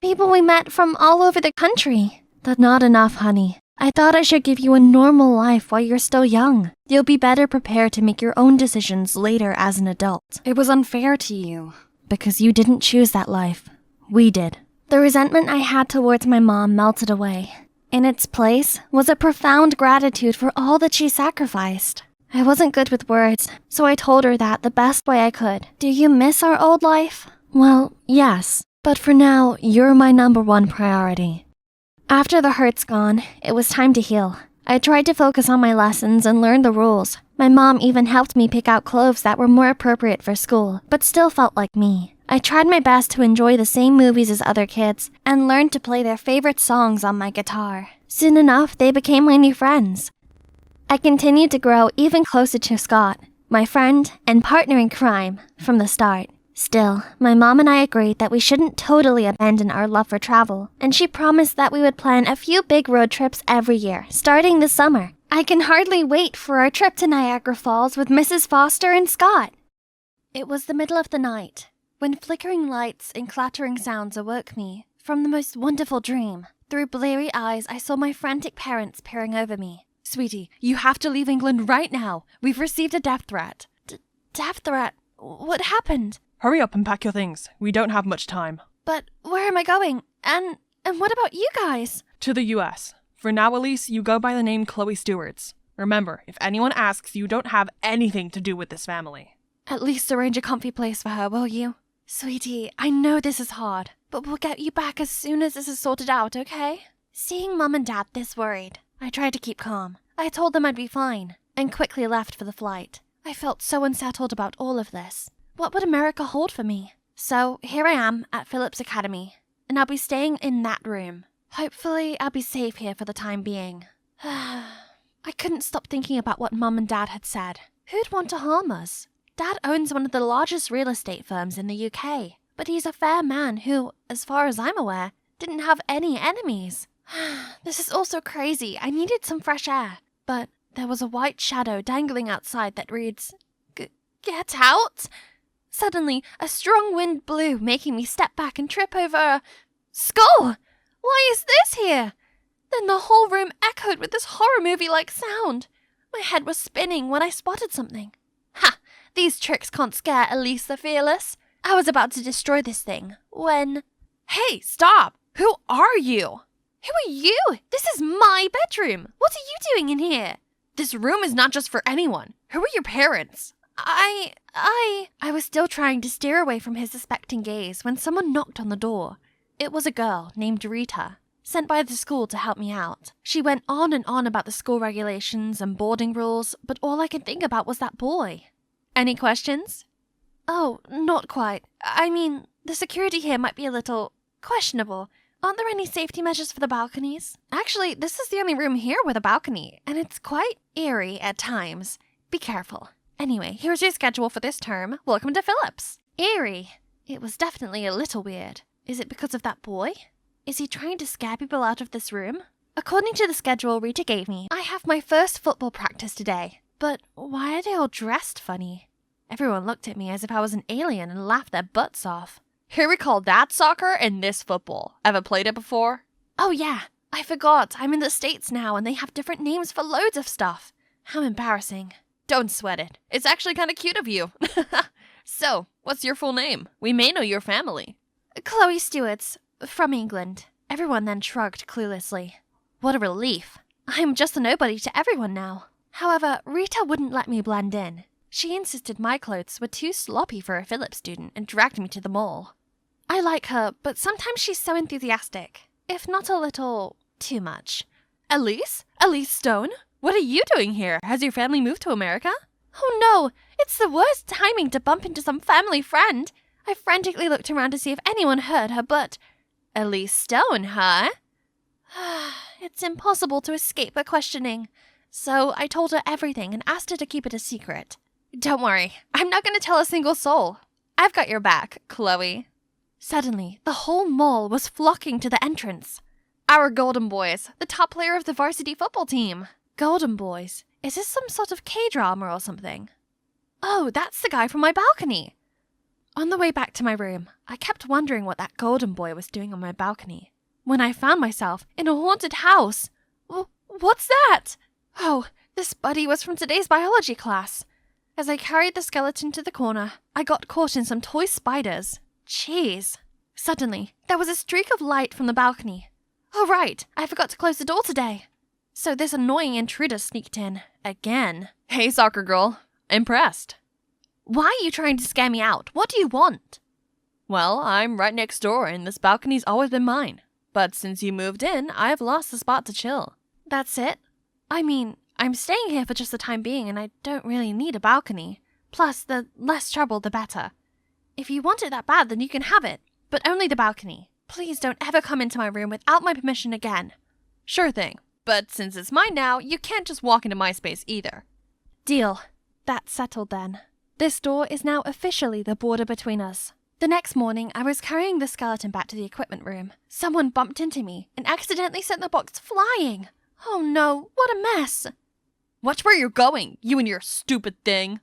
people we met from all over the country. That's not enough, honey. I thought I should give you a normal life while you're still young. You'll be better prepared to make your own decisions later as an adult. It was unfair to you, because you didn't choose that life. We did. The resentment I had towards my mom melted away. In its place was a profound gratitude for all that she sacrificed. I wasn't good with words, so I told her that the best way I could. Do you miss our old life? Well, yes, but for now, you're my #1 priority. After the hurt's gone, it was time to heal. I tried to focus on my lessons and learn the rules. My mom even helped me pick out clothes that were more appropriate for school, but still felt like me. I tried my best to enjoy the same movies as other kids and learned to play their favorite songs on my guitar. Soon enough, they became my new friends. I continued to grow even closer to Scott, my friend and partner in crime, from the start. Still, my mom and I agreed that we shouldn't totally abandon our love for travel, and she promised that we would plan a few big road trips every year, starting this summer. I can hardly wait for our trip to Niagara Falls with Mrs. Foster and Scott. It was the middle of the night, when flickering lights and clattering sounds awoke me from the most wonderful dream. Through bleary eyes, I saw my frantic parents peering over me. Sweetie, you have to leave England right now. We've received a death threat. Death threat? What happened? Hurry up and pack your things. We don't have much time. But where am I going? And what about you guys? To the US. For now, Elise, you go by the name Chloe Stewarts. Remember, if anyone asks, you don't have anything to do with this family. At least arrange a comfy place for her, will you? Sweetie, I know this is hard, but we'll get you back as soon as this is sorted out, okay? Seeing Mum and Dad this worried, I tried to keep calm. I told them I'd be fine, and quickly left for the flight. I felt so unsettled about all of this. What would America hold for me? So here I am at Phillips Academy, and I'll be staying in that room. Hopefully, I'll be safe here for the time being. I couldn't stop thinking about what Mum and Dad had said. Who'd want to harm us? Dad owns one of the largest real estate firms in the UK, but he's a fair man who, as far as I'm aware, didn't have any enemies. This is all so crazy. I needed some fresh air. But there was a white shadow dangling outside that reads, Get out! Suddenly, a strong wind blew, making me step back and trip over a skull! Why is this here? Then the whole room echoed with this horror movie-like sound. My head was spinning when I spotted something. Ha! These tricks can't scare Elise the Fearless. I was about to destroy this thing when... Hey, stop! Who are you? Who are you? This is my bedroom. What are you doing in here? This room is not just for anyone. Who are your parents? I was still trying to steer away from his suspecting gaze when someone knocked on the door. It was a girl named Rita, sent by the school to help me out. She went on and on about the school regulations and boarding rules, but all I could think about was that boy. Any questions? Oh, not quite. I mean, the security here might be a little questionable. Aren't there any safety measures for the balconies? Actually, this is the only room here with a balcony, and it's quite eerie at times. Be careful. Anyway, here's your schedule for this term. Welcome to Phillips. Eerie. It was definitely a little weird. Is it because of that boy? Is he trying to scare people out of this room? According to the schedule Rita gave me, I have my first football practice today. But why are they all dressed funny? Everyone looked at me as if I was an alien and laughed their butts off. Here we call that soccer and this football. Ever played it before? Oh yeah, I forgot. I'm in the States now and they have different names for loads of stuff. How embarrassing. Don't sweat it. It's actually kind of cute of you. So, what's your full name? We may know your family. Chloe Stewarts, from England. Everyone then shrugged cluelessly. What a relief. I'm just a nobody to everyone now. However, Rita wouldn't let me blend in. She insisted my clothes were too sloppy for a Phillips student and dragged me to the mall. I like her, but sometimes she's so enthusiastic, if not a little too much. Elise? Elise Stone? What are you doing here? Has your family moved to America? Oh no, it's the worst timing to bump into some family friend. I frantically looked around to see if anyone heard her, but... Elise Stone, huh? It's impossible to escape her questioning. So I told her everything and asked her to keep it a secret. Don't worry, I'm not going to tell a single soul. I've got your back, Chloe. Suddenly, the whole mall was flocking to the entrance. Our Golden Boys, the top player of the varsity football team. Golden Boys? Is this some sort of K-drama or something? Oh, that's the guy from my balcony. On the way back to my room, I kept wondering what that Golden Boy was doing on my balcony, when I found myself in a haunted house. What's that? Oh, this buddy was from today's biology class. As I carried the skeleton to the corner, I got caught in some toy spiders. Jeez. Suddenly, there was a streak of light from the balcony. Oh right, I forgot to close the door today. So this annoying intruder sneaked in. Again. Hey, soccer girl. Impressed. Why are you trying to scare me out? What do you want? Well, I'm right next door, and this balcony's always been mine. But since you moved in, I've lost the spot to chill. That's it? I mean, I'm staying here for just the time being, and I don't really need a balcony. Plus, the less trouble, the better. If you want it that bad, then you can have it, but only the balcony. Please don't ever come into my room without my permission again. Sure thing. But since it's mine now, you can't just walk into my space either. Deal. That's settled then. This door is now officially the border between us. The next morning, I was carrying the skeleton back to the equipment room. Someone bumped into me and accidentally sent the box flying. Oh no, what a mess. Watch where you're going, you and your stupid thing.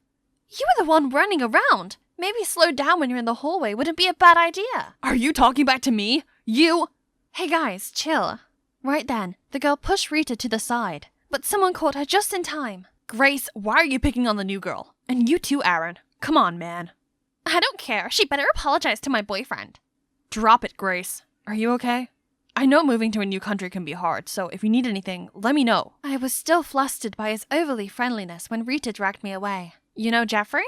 You were the one running around. Maybe slow down when you're in the hallway wouldn't be a bad idea. Are you talking back to me? You? Hey guys, chill. Right then, the girl pushed Rita to the side, but someone caught her just in time. Grace, why are you picking on the new girl? And you too, Aaron. Come on, man. I don't care. She better apologize to my boyfriend. Drop it, Grace. Are you okay? I know moving to a new country can be hard, so if you need anything, let me know. I was still flustered by his overly friendliness when Rita dragged me away. You know Jeffrey?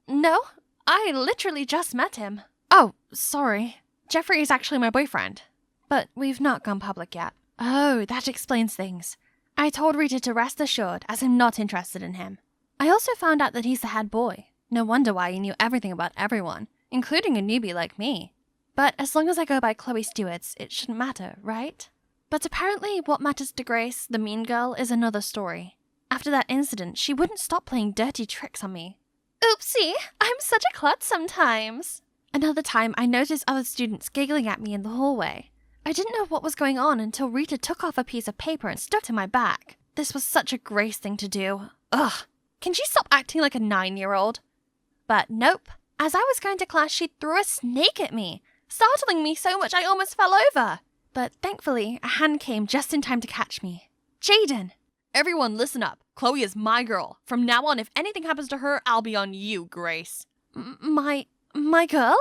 No, I literally just met him. Oh, sorry. Jeffrey is actually my boyfriend, but we've not gone public yet. Oh, that explains things. I told Rita to rest assured, as I'm not interested in him. I also found out that he's the head boy. No wonder why he knew everything about everyone, including a newbie like me. But as long as I go by Chloe Stewart's, it shouldn't matter, right? But apparently what matters to Grace, the mean girl, is another story. After that incident, she wouldn't stop playing dirty tricks on me. Oopsie, I'm such a klutz sometimes. Another time, I noticed other students giggling at me in the hallway. I didn't know what was going on until Rita took off a piece of paper and stuck to my back. This was such a Grace thing to do. Ugh, can she stop acting like a 9-year-old? But nope. As I was going to class, she threw a snake at me, startling me so much I almost fell over. But thankfully, a hand came just in time to catch me. Jaden! Everyone listen up. Chloe is my girl. From now on, if anything happens to her, I'll be on you, Grace. My girl?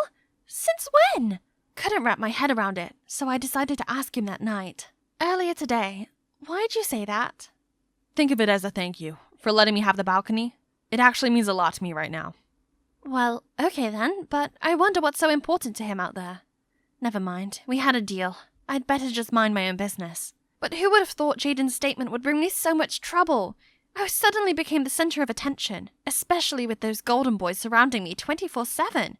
Since when? Couldn't wrap my head around it, so I decided to ask him that night. Earlier today. Why'd you say that? Think of it as a thank you for letting me have the balcony. It actually means a lot to me right now. Well, okay then, but I wonder what's so important to him out there. Never mind, we had a deal. I'd better just mind my own business. But who would have thought Jaden's statement would bring me so much trouble? I suddenly became the center of attention, especially with those golden boys surrounding me 24/7.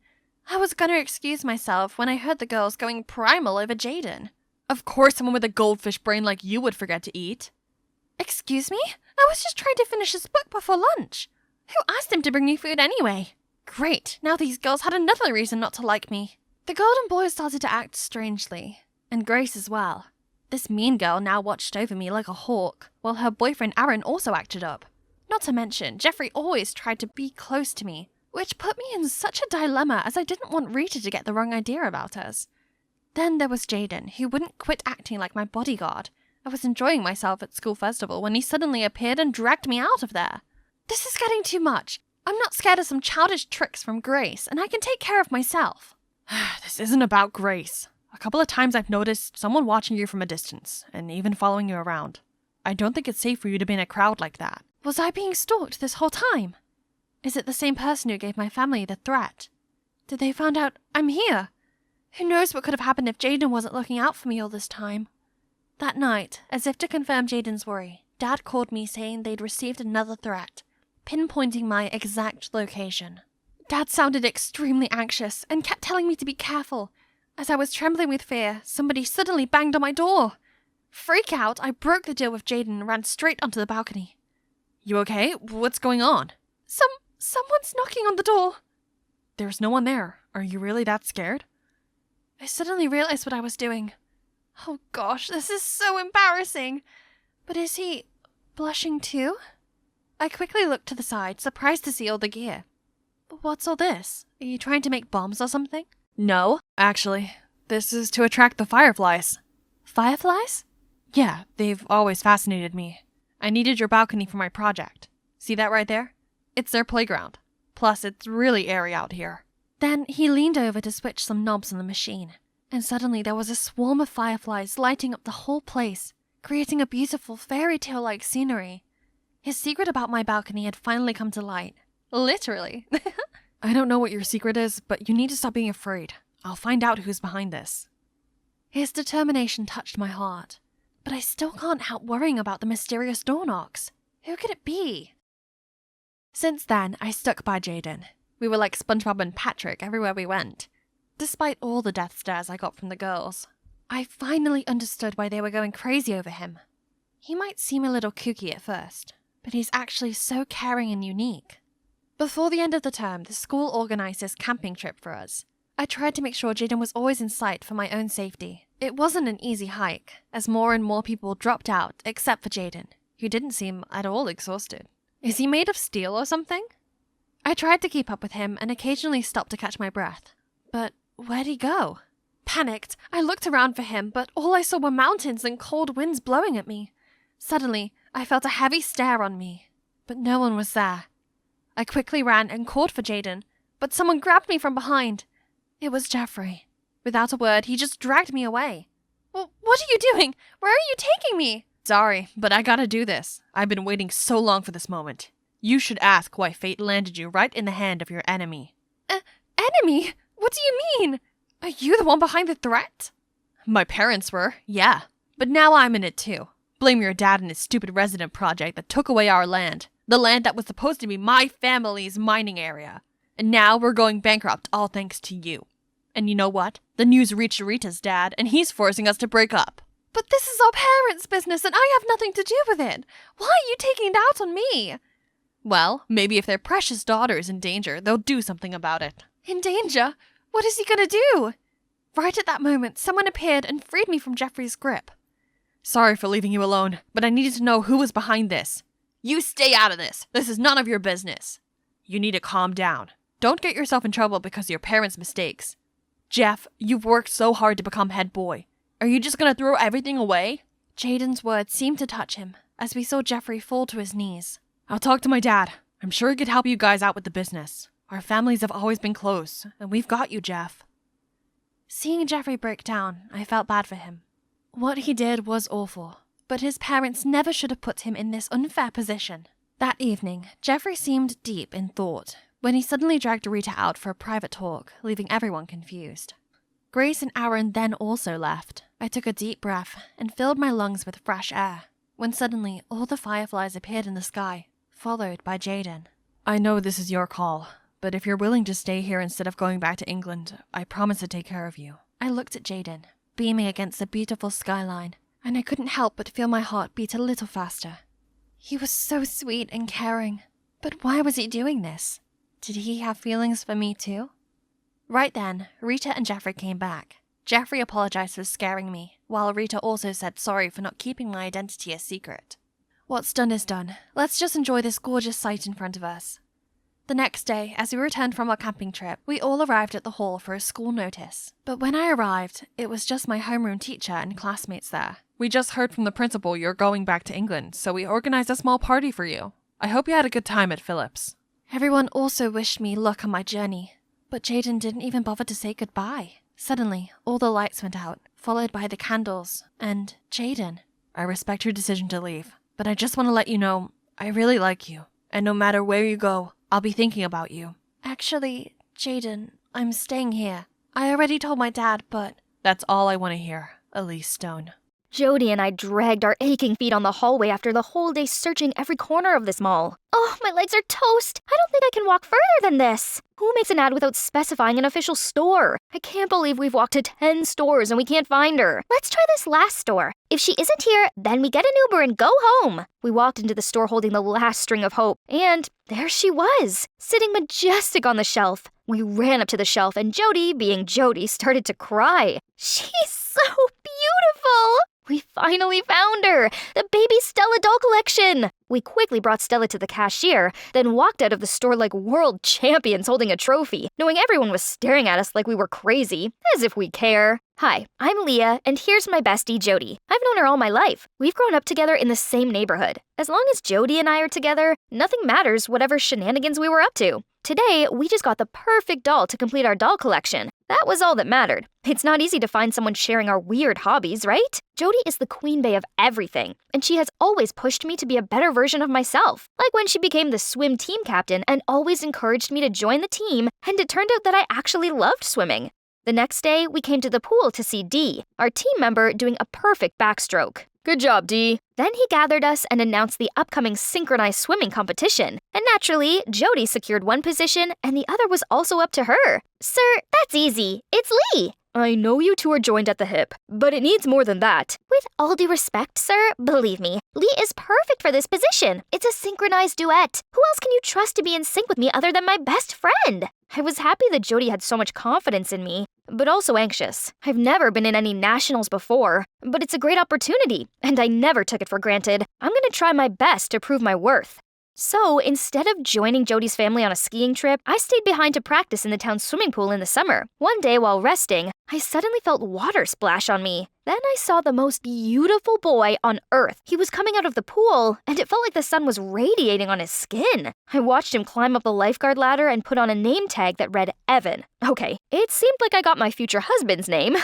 I was gonna excuse myself when I heard the girls going primal over Jaden. Of course someone with a goldfish brain like you would forget to eat. Excuse me? I was just trying to finish this book before lunch. Who asked him to bring me food anyway? Great, now these girls had another reason not to like me. The golden boys started to act strangely, and Grace as well. This mean girl now watched over me like a hawk, while her boyfriend Aaron also acted up. Not to mention, Jeffrey always tried to be close to me, which put me in such a dilemma as I didn't want Rita to get the wrong idea about us. Then there was Jaden, who wouldn't quit acting like my bodyguard. I was enjoying myself at school festival when he suddenly appeared and dragged me out of there. This is getting too much. I'm not scared of some childish tricks from Grace, and I can take care of myself. This isn't about Grace. A couple of times I've noticed someone watching you from a distance, and even following you around. I don't think it's safe for you to be in a crowd like that. Was I being stalked this whole time? Is it the same person who gave my family the threat? Did they find out I'm here? Who knows what could have happened if Jaden wasn't looking out for me all this time? That night, as if to confirm Jaden's worry, Dad called me saying they'd received another threat, pinpointing my exact location. Dad sounded extremely anxious and kept telling me to be careful. As I was trembling with fear, somebody suddenly banged on my door. Freak out, I broke the deal with Jaden and ran straight onto the balcony. You okay? What's going on? Someone's knocking on the door. There's no one there. Are you really that scared? I suddenly realized what I was doing. Oh gosh, this is so embarrassing. But is he blushing too? I quickly looked to the side, surprised to see all the gear. What's all this? Are you trying to make bombs or something? No, actually. This is to attract the fireflies. Fireflies? Yeah, they've always fascinated me. I needed your balcony for my project. See that right there? It's their playground. Plus, it's really airy out here. Then he leaned over to switch some knobs on the machine, and suddenly there was a swarm of fireflies lighting up the whole place. creating a beautiful fairy tale-like scenery. His secret about my balcony had finally come to light. Literally. I don't know what your secret is, but you need to stop being afraid. I'll find out who's behind this. His determination touched my heart, but I still can't help worrying about the mysterious door knocks. Who could it be? Since then, I stuck by Jaden. We were like SpongeBob and Patrick everywhere we went. Despite all the death stares I got from the girls, I finally understood why they were going crazy over him. He might seem a little kooky at first, but he's actually so caring and unique. Before the end of the term, the school organized this camping trip for us. I tried to make sure Jaden was always in sight for my own safety. It wasn't an easy hike, as more and more people dropped out except for Jaden, who didn't seem at all exhausted. Is he made of steel or something? I tried to keep up with him and occasionally stopped to catch my breath. But where'd he go? Panicked, I looked around for him, but all I saw were mountains and cold winds blowing at me. Suddenly, I felt a heavy stare on me, but no one was there. I quickly ran and called for Jaden, but someone grabbed me from behind. It was Jeffrey. Without a word, he just dragged me away. Well, what are you doing? Where are you taking me? Sorry, but I gotta do this. I've been waiting so long for this moment. You should ask why fate landed you right in the hand of your enemy. Enemy? What do you mean? Are you the one behind the threat? My parents were, yeah. But now I'm in it too. Blame your dad and his stupid resident project that took away our land. The land that was supposed to be my family's mining area. And now we're going bankrupt, all thanks to you. And you know what? The news reached Rita's dad, and he's forcing us to break up. But this is our parents' business, and I have nothing to do with it. Why are you taking it out on me? Well, maybe if their precious daughter is in danger, they'll do something about it. In danger? What is he gonna do? Right at that moment, someone appeared and freed me from Jeffrey's grip. Sorry for leaving you alone, but I needed to know who was behind this. You stay out of this. This is none of your business. You need to calm down. Don't get yourself in trouble because of your parents' mistakes. Jeff, you've worked so hard to become head boy. Are you just gonna throw everything away? Jaden's words seemed to touch him, as we saw Jeffrey fall to his knees. I'll talk to my dad. I'm sure he could help you guys out with the business. Our families have always been close, and we've got you, Jeff. Seeing Jeffrey break down, I felt bad for him. What he did was awful, but his parents never should have put him in this unfair position. That evening, Jeffrey seemed deep in thought, when he suddenly dragged Rita out for a private talk, leaving everyone confused. Grace and Aaron then also left. I took a deep breath and filled my lungs with fresh air, when suddenly all the fireflies appeared in the sky, followed by Jaden. I know this is your call, but if you're willing to stay here instead of going back to England, I promise to take care of you. I looked at Jaden, beaming against the beautiful skyline, and I couldn't help but feel my heart beat a little faster. He was so sweet and caring, but why was he doing this? Did he have feelings for me too? Right then, Rita and Jeffrey came back. Jeffrey apologized for scaring me, while Rita also said sorry for not keeping my identity a secret. What's done is done. Let's just enjoy this gorgeous sight in front of us. The next day, as we returned from our camping trip, we all arrived at the hall for a school notice. But when I arrived, it was just my homeroom teacher and classmates there. We just heard from the principal you're going back to England, so we organized a small party for you. I hope you had a good time at Phillips. Everyone also wished me luck on my journey, but Jaden didn't even bother to say goodbye. Suddenly, all the lights went out, followed by the candles, and Jaden. I respect your decision to leave, but I just want to let you know, I really like you, and no matter where you go, I'll be thinking about you. Actually, Jaden, I'm staying here. I already told my dad, but... That's all I want to hear, Elise Stone. Jody and I dragged our aching feet on the hallway after the whole day searching every corner of this mall. Oh, my legs are toast. I don't think I can walk further than this. Who makes an ad without specifying an official store? I can't believe we've walked to 10 stores and we can't find her. Let's try this last store. If she isn't here, then we get an Uber and go home. We walked into the store holding the last string of hope, and there she was, sitting majestic on the shelf. We ran up to the shelf and Jody, being Jody, started to cry. She's so beautiful! We finally found her! The baby Stella doll collection! We quickly brought Stella to the cashier, then walked out of the store like world champions holding a trophy, knowing everyone was staring at us like we were crazy, as if we care. Hi, I'm Leah, and here's my bestie, Jody. I've known her all my life. We've grown up together in the same neighborhood. As long as Jody and I are together, nothing matters whatever shenanigans we were up to. Today, we just got the perfect doll to complete our doll collection. That was all that mattered. It's not easy to find someone sharing our weird hobbies, right? Jody is the queen bee of everything, and she has always pushed me to be a better version of myself. Like when she became the swim team captain and always encouraged me to join the team, and it turned out that I actually loved swimming. The next day, we came to the pool to see Dee, our team member, doing a perfect backstroke. Good job, Dee. Then he gathered us and announced the upcoming synchronized swimming competition. And naturally, Jody secured one position and the other was also up to her. Sir, that's easy. It's Lee. I know you two are joined at the hip, but it needs more than that. With all due respect, sir, believe me, Lee is perfect for this position. It's a synchronized duet. Who else can you trust to be in sync with me other than my best friend? I was happy that Jody had so much confidence in me, but also anxious. I've never been in any nationals before, but it's a great opportunity, and I never took it for granted. I'm gonna try my best to prove my worth. So, instead of joining Jody's family on a skiing trip, I stayed behind to practice in the town swimming pool in the summer. One day while resting, I suddenly felt water splash on me. Then I saw the most beautiful boy on earth. He was coming out of the pool, and it felt like the sun was radiating on his skin. I watched him climb up the lifeguard ladder and put on a name tag that read Evan. Okay, it seemed like I got my future husband's name.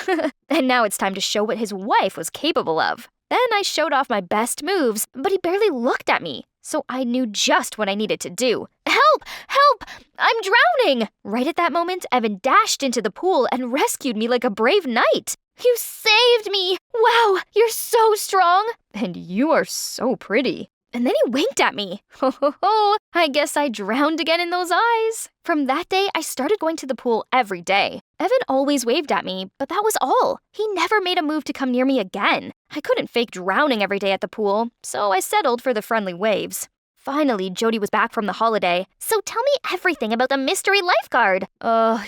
And now it's time to show what his wife was capable of. Then I showed off my best moves, but he barely looked at me. So I knew just what I needed to do. Help! Help! I'm drowning! Right at that moment, Evan dashed into the pool and rescued me like a brave knight. You saved me! Wow, you're so strong! And you are so pretty. And then he winked at me. Ho ho ho, I guess I drowned again in those eyes. From that day, I started going to the pool every day. Evan always waved at me, but that was all. He never made a move to come near me again. I couldn't fake drowning every day at the pool, so I settled for the friendly waves. Finally, Jody was back from the holiday. So tell me everything about the mystery lifeguard.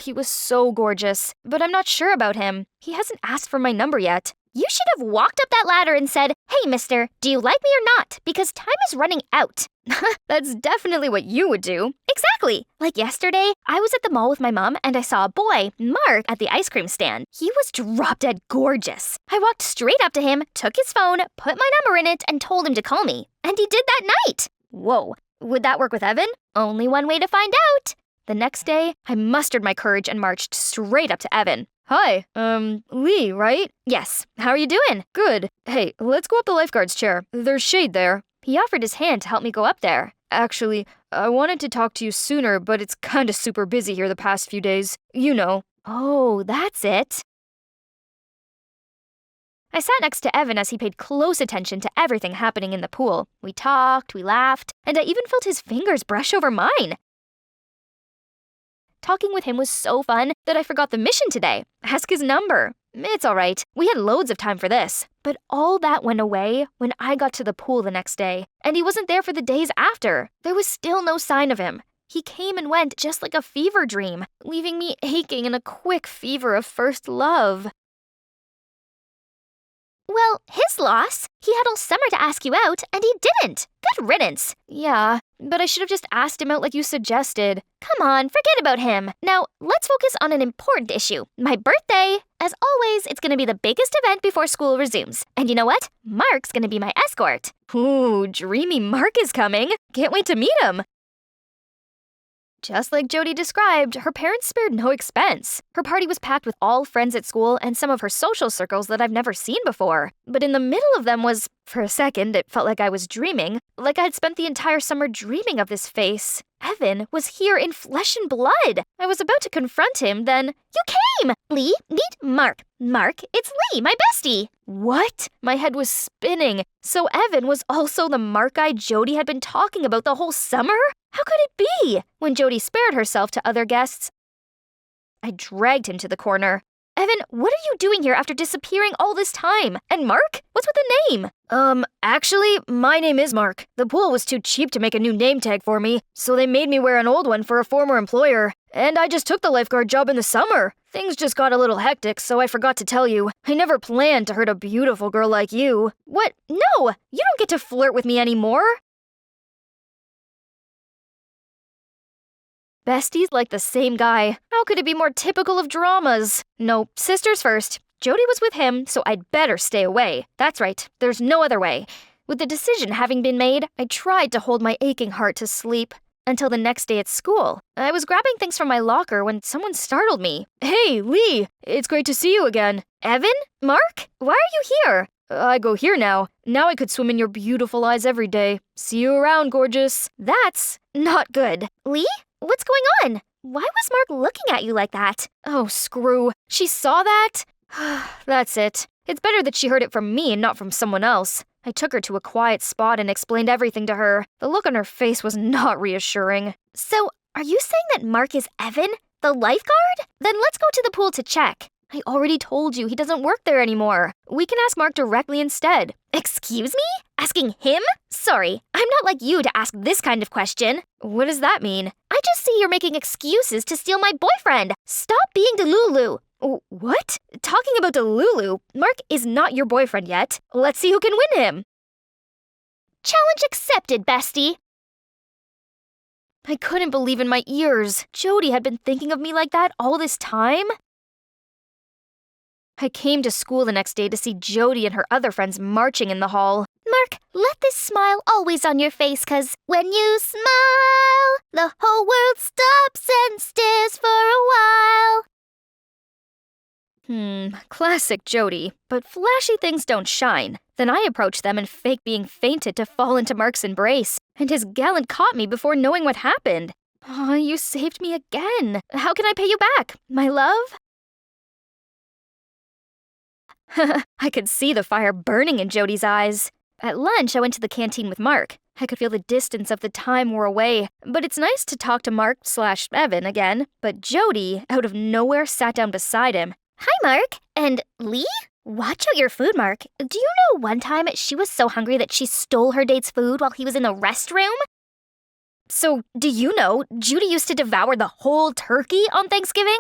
He was so gorgeous, but I'm not sure about him. He hasn't asked for my number yet. You should have walked up that ladder and said, "Hey, mister, do you like me or not? Because time is running out." That's definitely what you would do. Exactly. Like yesterday, I was at the mall with my mom and I saw a boy, Mark, at the ice cream stand. He was drop-dead gorgeous. I walked straight up to him, took his phone, put my number in it, and told him to call me. And he did that night. Whoa, would that work with Evan? Only one way to find out. The next day, I mustered my courage and marched straight up to Evan. Hi, Lee, right? Yes. How are you doing? Good. Hey, let's go up the lifeguard's chair. There's shade there. He offered his hand to help me go up there. Actually, I wanted to talk to you sooner, but it's kinda super busy here the past few days. You know. Oh, that's it. I sat next to Evan as he paid close attention to everything happening in the pool. We talked, we laughed, and I even felt his fingers brush over mine. Talking with him was so fun that I forgot the mission today. Ask his number. It's all right. We had loads of time for this. But all that went away when I got to the pool the next day, and he wasn't there for the days after. There was still no sign of him. He came and went just like a fever dream, leaving me aching in a quick fever of first love. Well, his loss. He had all summer to ask you out, and he didn't. Good riddance. Yeah, but I should have just asked him out like you suggested. Come on, forget about him. Now, let's focus on an important issue. My birthday. As always, it's gonna be the biggest event before school resumes. And you know what? Mark's gonna be my escort. Ooh, dreamy Mark is coming. Can't wait to meet him. Just like Jody described, her parents spared no expense. Her party was packed with all friends at school and some of her social circles that I've never seen before. But in the middle of them was, for a second, it felt like I was dreaming, like I had spent the entire summer dreaming of this face. Evan was here in flesh and blood. I was about to confront him, then, "You came! Lee, meet Mark. Mark, it's Lee, my bestie." What? My head was spinning. So Evan was also the Mark guy Jody had been talking about the whole summer? How could it be? When Jody spared herself to other guests, I dragged him to the corner. "Evan, what are you doing here after disappearing all this time? And Mark? What's with the name?" Actually, my name is Mark. The pool was too cheap to make a new name tag for me, so they made me wear an old one for a former employer. And I just took the lifeguard job in the summer. Things just got a little hectic, so I forgot to tell you. I never planned to hurt a beautiful girl like you. What? No! You don't get to flirt with me anymore. Besties like the same guy. How could it be more typical of dramas? No, sisters first. Jody was with him, so I'd better stay away. That's right, there's no other way. With the decision having been made, I tried to hold my aching heart to sleep. until the next day at school. I was grabbing things from my locker when someone startled me. Hey, Lee, it's great to see you again. Evan? Mark? Why are you here? I go here now. Now I could swim in your beautiful eyes every day. See you around, gorgeous. That's not good. Lee? What's going on? Why was Mark looking at you like that? Oh, screw. She saw that? That's it. It's better that she heard it from me and not from someone else. I took her to a quiet spot and explained everything to her. The look on her face was not reassuring. So, are you saying that Mark is Evan, the lifeguard? Then let's go to the pool to check. I already told you he doesn't work there anymore. We can ask Mark directly instead. Excuse me? Asking him? Sorry, I'm not like you to ask this kind of question. What does that mean? I just see you're making excuses to steal my boyfriend. Stop being Delulu. What? Talking about Delulu, Mark is not your boyfriend yet. Let's see who can win him. Challenge accepted, bestie. I couldn't believe in my ears. Jody had been thinking of me like that all this time? I came to school the next day to see Jody and her other friends marching in the hall. Mark, let this smile always on your face, 'cause when you smile, the whole world stops and stares for a while. Classic Jody. But flashy things don't shine. Then I approached them and faked being fainted to fall into Mark's embrace. And his gallant caught me before knowing what happened. Oh, you saved me again. How can I pay you back, my love? I could see the fire burning in Jody's eyes. At lunch, I went to the canteen with Mark. I could feel the distance of the time we're away. But it's nice to talk to Mark/Evan again. But Jody, out of nowhere, sat down beside him. Hi, Mark. And Lee? Watch out your food, Mark. Do you know one time she was so hungry that she stole her date's food while he was in the restroom? So, do you know, Judy used to devour the whole turkey on Thanksgiving?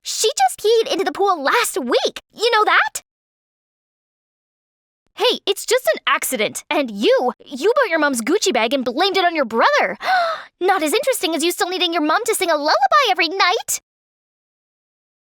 She just peed into the pool last week. You know that? Hey, it's just an accident. And you bought your mom's Gucci bag and blamed it on your brother. Not as interesting as you still needing your mom to sing a lullaby every night.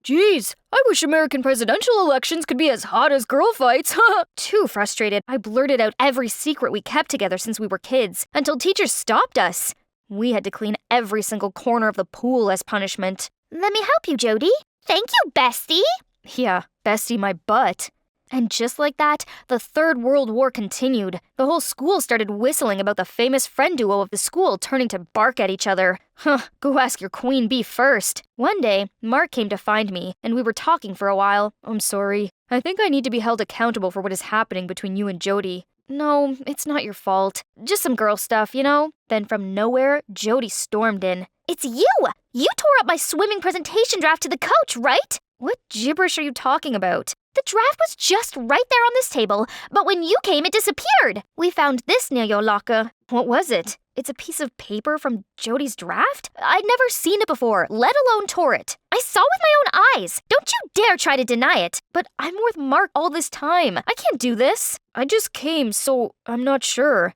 Geez, I wish American presidential elections could be as hot as girl fights. Too frustrated, I blurted out every secret we kept together since we were kids, until teachers stopped us. We had to clean every single corner of the pool as punishment. Let me help you, Jody. Thank you, bestie. Yeah, bestie my butt. And just like that, the Third World War continued. The whole school started whistling about the famous friend duo of the school turning to bark at each other. Go ask your queen bee first. One day, Mark came to find me, and we were talking for a while. I'm sorry. I think I need to be held accountable for what is happening between you and Jody. No, it's not your fault. Just some girl stuff, you know? Then from nowhere, Jody stormed in. It's you! You tore up my swimming presentation draft to the coach, right? What gibberish are you talking about? The draft was just right there on this table, but when you came, it disappeared. We found this near your locker. What was it? It's a piece of paper from Jody's draft? I'd never seen it before, let alone tore it. I saw with my own eyes. Don't you dare try to deny it. But I'm with Mark all this time. I can't do this. I just came, so I'm not sure.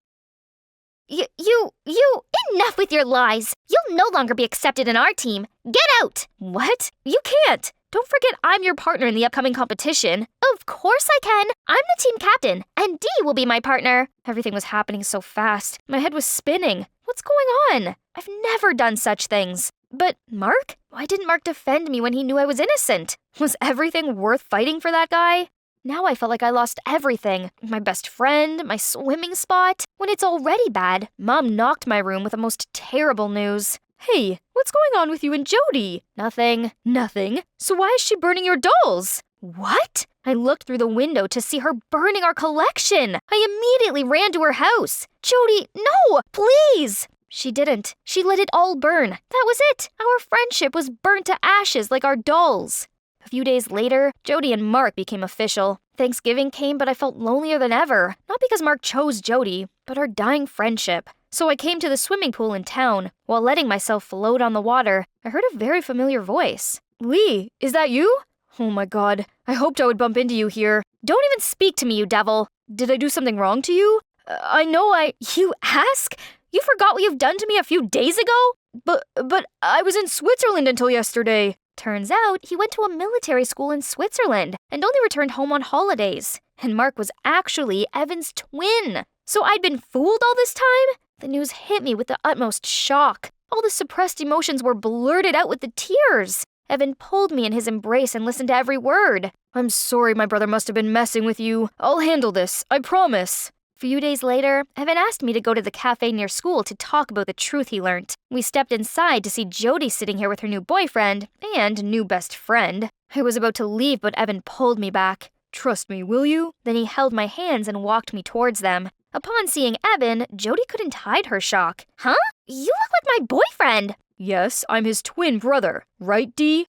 Enough with your lies. You'll no longer be accepted in our team. Get out! What? You can't. Don't forget I'm your partner in the upcoming competition. Of course I can. I'm the team captain, and Dee will be my partner. Everything was happening so fast. My head was spinning. What's going on? I've never done such things. But Mark? Why didn't Mark defend me when he knew I was innocent? Was everything worth fighting for that guy? Now I felt like I lost everything. My best friend, my swimming spot. When it's already bad, Mom knocked my room with the most terrible news. Hey, what's going on with you and Jody? Nothing. Nothing? So why is she burning your dolls? What? I looked through the window to see her burning our collection. I immediately ran to her house. Jody, no, please. She didn't. She let it all burn. That was it. Our friendship was burnt to ashes like our dolls. A few days later, Jody and Mark became official. Thanksgiving came, but I felt lonelier than ever. Not because Mark chose Jody, but our dying friendship. So I came to the swimming pool in town. While letting myself float on the water, I heard a very familiar voice. Lee, is that you? Oh my god, I hoped I would bump into you here. Don't even speak to me, you devil. Did I do something wrong to you? You ask? You forgot what you've done to me a few days ago? But I was in Switzerland until yesterday. Turns out he went to a military school in Switzerland and only returned home on holidays. And Mark was actually Evan's twin. So I'd been fooled all this time? The news hit me with the utmost shock. All the suppressed emotions were blurted out with the tears. Evan pulled me in his embrace and listened to every word. I'm sorry my brother must have been messing with you. I'll handle this, I promise. A few days later, Evan asked me to go to the cafe near school to talk about the truth he learned. We stepped inside to see Jody sitting here with her new boyfriend and new best friend. I was about to leave, but Evan pulled me back. Trust me, will you? Then he held my hands and walked me towards them. Upon seeing Evan, Jody couldn't hide her shock. Huh? You look like my boyfriend! Yes, I'm his twin brother. Right, Dee?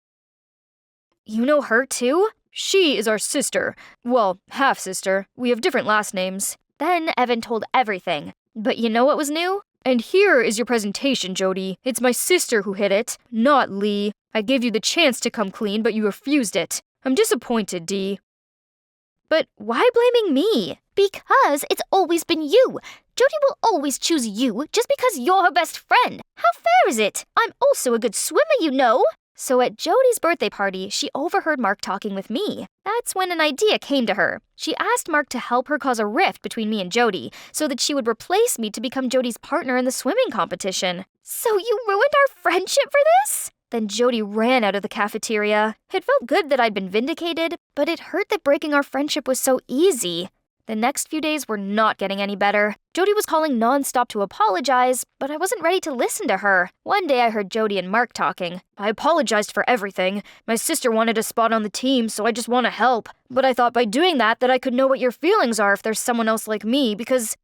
You know her too? She is our sister. Well, half-sister. We have different last names. Then Evan told everything. But you know what was new? And here is your presentation, Jody. It's my sister who hid it, not Lee. I gave you the chance to come clean, but you refused it. I'm disappointed, Dee. But why blaming me? Because it's always been you. Jody will always choose you just because you're her best friend. How fair is it? I'm also a good swimmer, you know. So at Jody's birthday party, she overheard Mark talking with me. That's when an idea came to her. She asked Mark to help her cause a rift between me and Jody so that she would replace me to become Jody's partner in the swimming competition. So you ruined our friendship for this? Then Jody ran out of the cafeteria. It felt good that I'd been vindicated, but it hurt that breaking our friendship was so easy. The next few days were not getting any better. Jody was calling nonstop to apologize, but I wasn't ready to listen to her. One day I heard Jody and Mark talking. I apologized for everything. My sister wanted a spot on the team, so I just want to help. But I thought by doing that I could know what your feelings are if there's someone else like me, because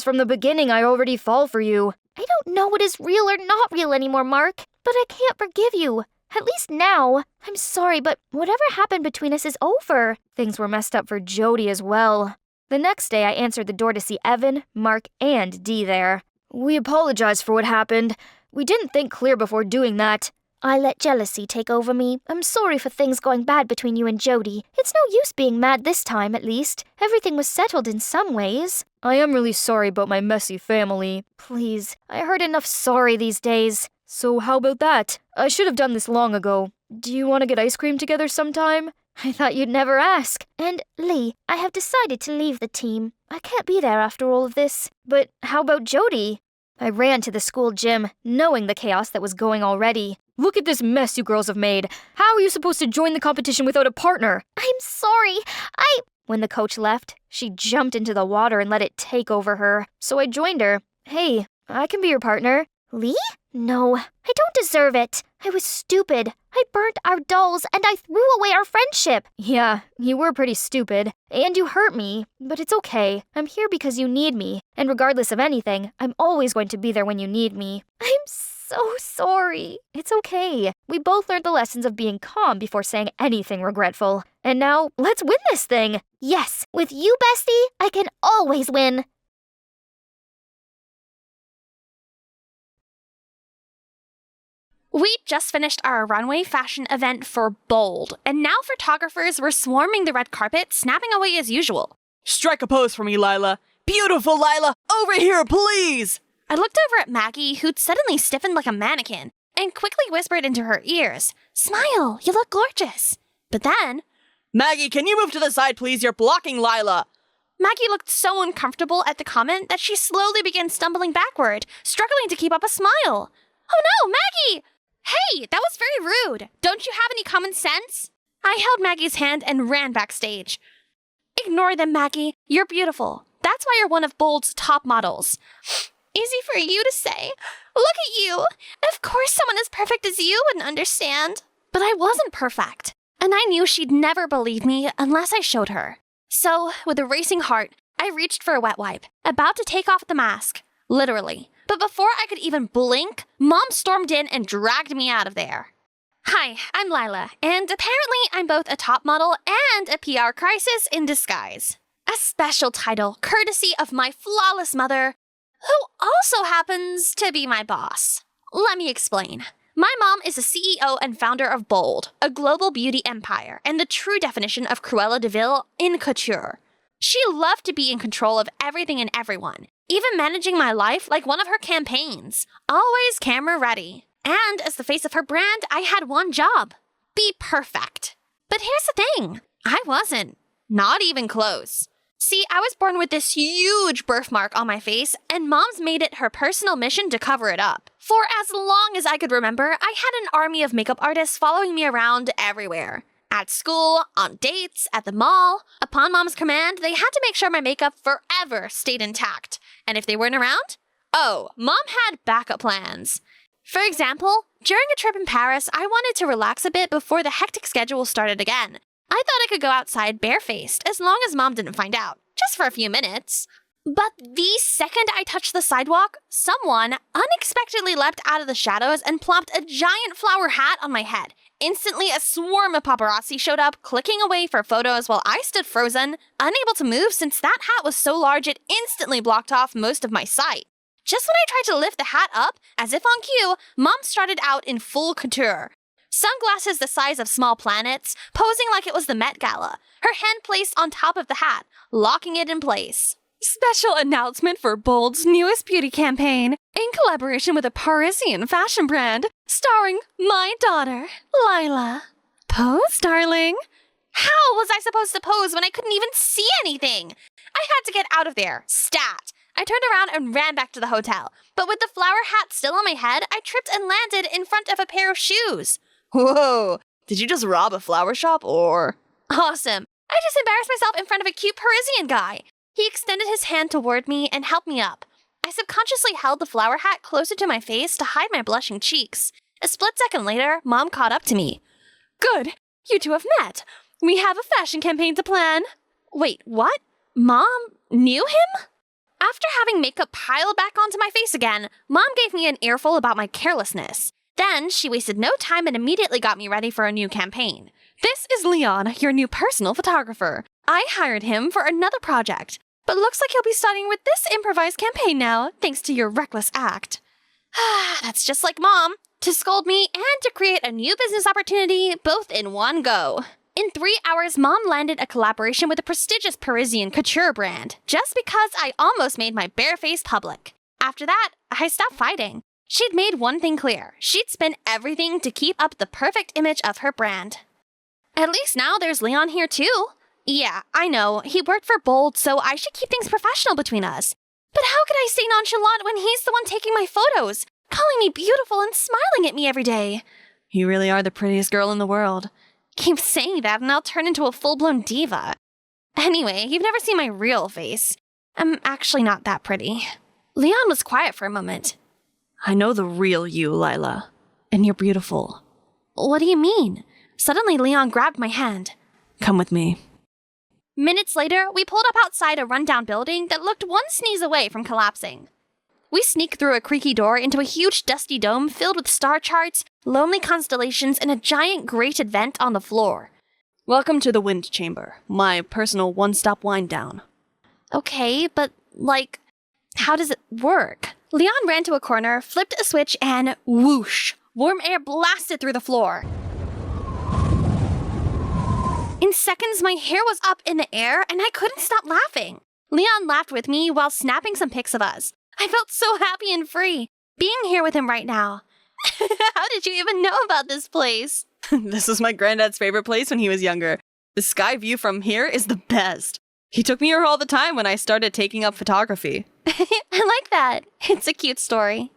from the beginning I already fall for you. I don't know what is real or not real anymore, Mark, but I can't forgive you. At least now. I'm sorry, but whatever happened between us is over. Things were messed up for Jody as well. The next day, I answered the door to see Evan, Mark, and Dee there. We apologize for what happened. We didn't think clear before doing that. I let jealousy take over me. I'm sorry for things going bad between you and Jody. It's no use being mad this time, at least. Everything was settled in some ways. I am really sorry about my messy family. Please, I heard enough sorry these days. So how about that? I should have done this long ago. Do you want to get ice cream together sometime? I thought you'd never ask. And, Lee, I have decided to leave the team. I can't be there after all of this. But how about Jody? I ran to the school gym, knowing the chaos that was going already. Look at this mess you girls have made. How are you supposed to join the competition without a partner? I'm sorry. When the coach left, she jumped into the water and let it take over her. So I joined her. Hey, I can be your partner. Lee? No, I don't deserve it. I was stupid. I burnt our dolls and I threw away our friendship. Yeah, you were pretty stupid. And you hurt me. But it's okay. I'm here because you need me. And regardless of anything, I'm always going to be there when you need me. I'm so sorry. It's okay. We both learned the lessons of being calm before saying anything regretful. And now, let's win this thing. Yes, with you, bestie, I can always win. We just finished our runway fashion event for Bold, and now photographers were swarming the red carpet, snapping away as usual. Strike a pose for me, Lila. Beautiful, Lila! Over here, please! I looked over at Maggie, who'd suddenly stiffened like a mannequin, and quickly whispered into her ears, "Smile, you look gorgeous." But then... Maggie, can you move to the side, please? You're blocking Lila. Maggie looked so uncomfortable at the comment that she slowly began stumbling backward, struggling to keep up a smile. Oh no, Maggie! Hey, that was very rude. Don't you have any common sense? I held Maggie's hand and ran backstage. Ignore them, Maggie. You're beautiful. That's why you're one of Bold's top models. Easy for you to say. Look at you. Of course someone as perfect as you wouldn't understand. But I wasn't perfect, and I knew she'd never believe me unless I showed her. So, with a racing heart, I reached for a wet wipe, about to take off the mask. Literally. But before I could even blink, Mom stormed in and dragged me out of there. Hi, I'm Lila, and apparently I'm both a top model and a PR crisis in disguise. A special title courtesy of my flawless mother, who also happens to be my boss. Let me explain. My mom is the CEO and founder of Bold, a global beauty empire, and the true definition of Cruella de Vil in couture. She loved to be in control of everything and everyone, even managing my life like one of her campaigns. Always camera ready. And as the face of her brand, I had one job. Be perfect. But here's the thing. I wasn't. Not even close. See, I was born with this huge birthmark on my face, and Mom's made it her personal mission to cover it up. For as long as I could remember, I had an army of makeup artists following me around everywhere. At school, on dates, at the mall. Upon Mom's command, they had to make sure my makeup forever stayed intact. And if they weren't around, Mom had backup plans. For example, during a trip in Paris, I wanted to relax a bit before the hectic schedule started again. I thought I could go outside barefaced as long as Mom didn't find out, just for a few minutes. But the second I touched the sidewalk, someone unexpectedly leapt out of the shadows and plopped a giant flower hat on my head. Instantly, a swarm of paparazzi showed up, clicking away for photos while I stood frozen, unable to move since that hat was so large it instantly blocked off most of my sight. Just when I tried to lift the hat up, as if on cue, Mom strutted out in full couture. Sunglasses the size of small planets, posing like it was the Met Gala, her hand placed on top of the hat, locking it in place. Special announcement for Bold's newest beauty campaign, in collaboration with a Parisian fashion brand, starring my daughter, Lila. Pose, darling. How was I supposed to pose when I couldn't even see anything? I had to get out of there, stat. I turned around and ran back to the hotel, but with the flower hat still on my head, I tripped and landed in front of a pair of shoes. Whoa, did you just rob a flower shop or? Awesome. I just embarrassed myself in front of a cute Parisian guy. He extended his hand toward me and helped me up. I subconsciously held the flower hat closer to my face to hide my blushing cheeks. A split second later, Mom caught up to me. Good, you two have met. We have a fashion campaign to plan. Wait, what? Mom knew him? After having makeup piled back onto my face again, Mom gave me an earful about my carelessness. Then she wasted no time and immediately got me ready for a new campaign. This is Leon, your new personal photographer. I hired him for another project, but looks like he'll be starting with this improvised campaign now, thanks to your reckless act. That's just like Mom, to scold me and to create a new business opportunity, both in one go. In 3 hours, Mom landed a collaboration with a prestigious Parisian couture brand, just because I almost made my bare face public. After that, I stopped fighting. She'd made one thing clear. She'd spend everything to keep up the perfect image of her brand. At least now there's Leon here too. Yeah, I know, he worked for Bold, so I should keep things professional between us. But how could I stay nonchalant when he's the one taking my photos, calling me beautiful and smiling at me every day? You really are the prettiest girl in the world. Keep saying that and I'll turn into a full-blown diva. Anyway, you've never seen my real face. I'm actually not that pretty. Leon was quiet for a moment. I know the real you, Lila. And you're beautiful. What do you mean? Suddenly, Leon grabbed my hand. Come with me. Minutes later, we pulled up outside a rundown building that looked one sneeze away from collapsing. We sneaked through a creaky door into a huge dusty dome filled with star charts, lonely constellations, and a giant grated vent on the floor. Welcome to the Wind Chamber, my personal one-stop wind down. Okay, but, how does it work? Leon ran to a corner, flipped a switch, and whoosh! Warm air blasted through the floor. In seconds, my hair was up in the air, and I couldn't stop laughing. Leon laughed with me while snapping some pics of us. I felt so happy and free, being here with him right now. How did you even know about this place? This was my granddad's favorite place when he was younger. The sky view from here is the best. He took me here all the time when I started taking up photography. I like that. It's a cute story.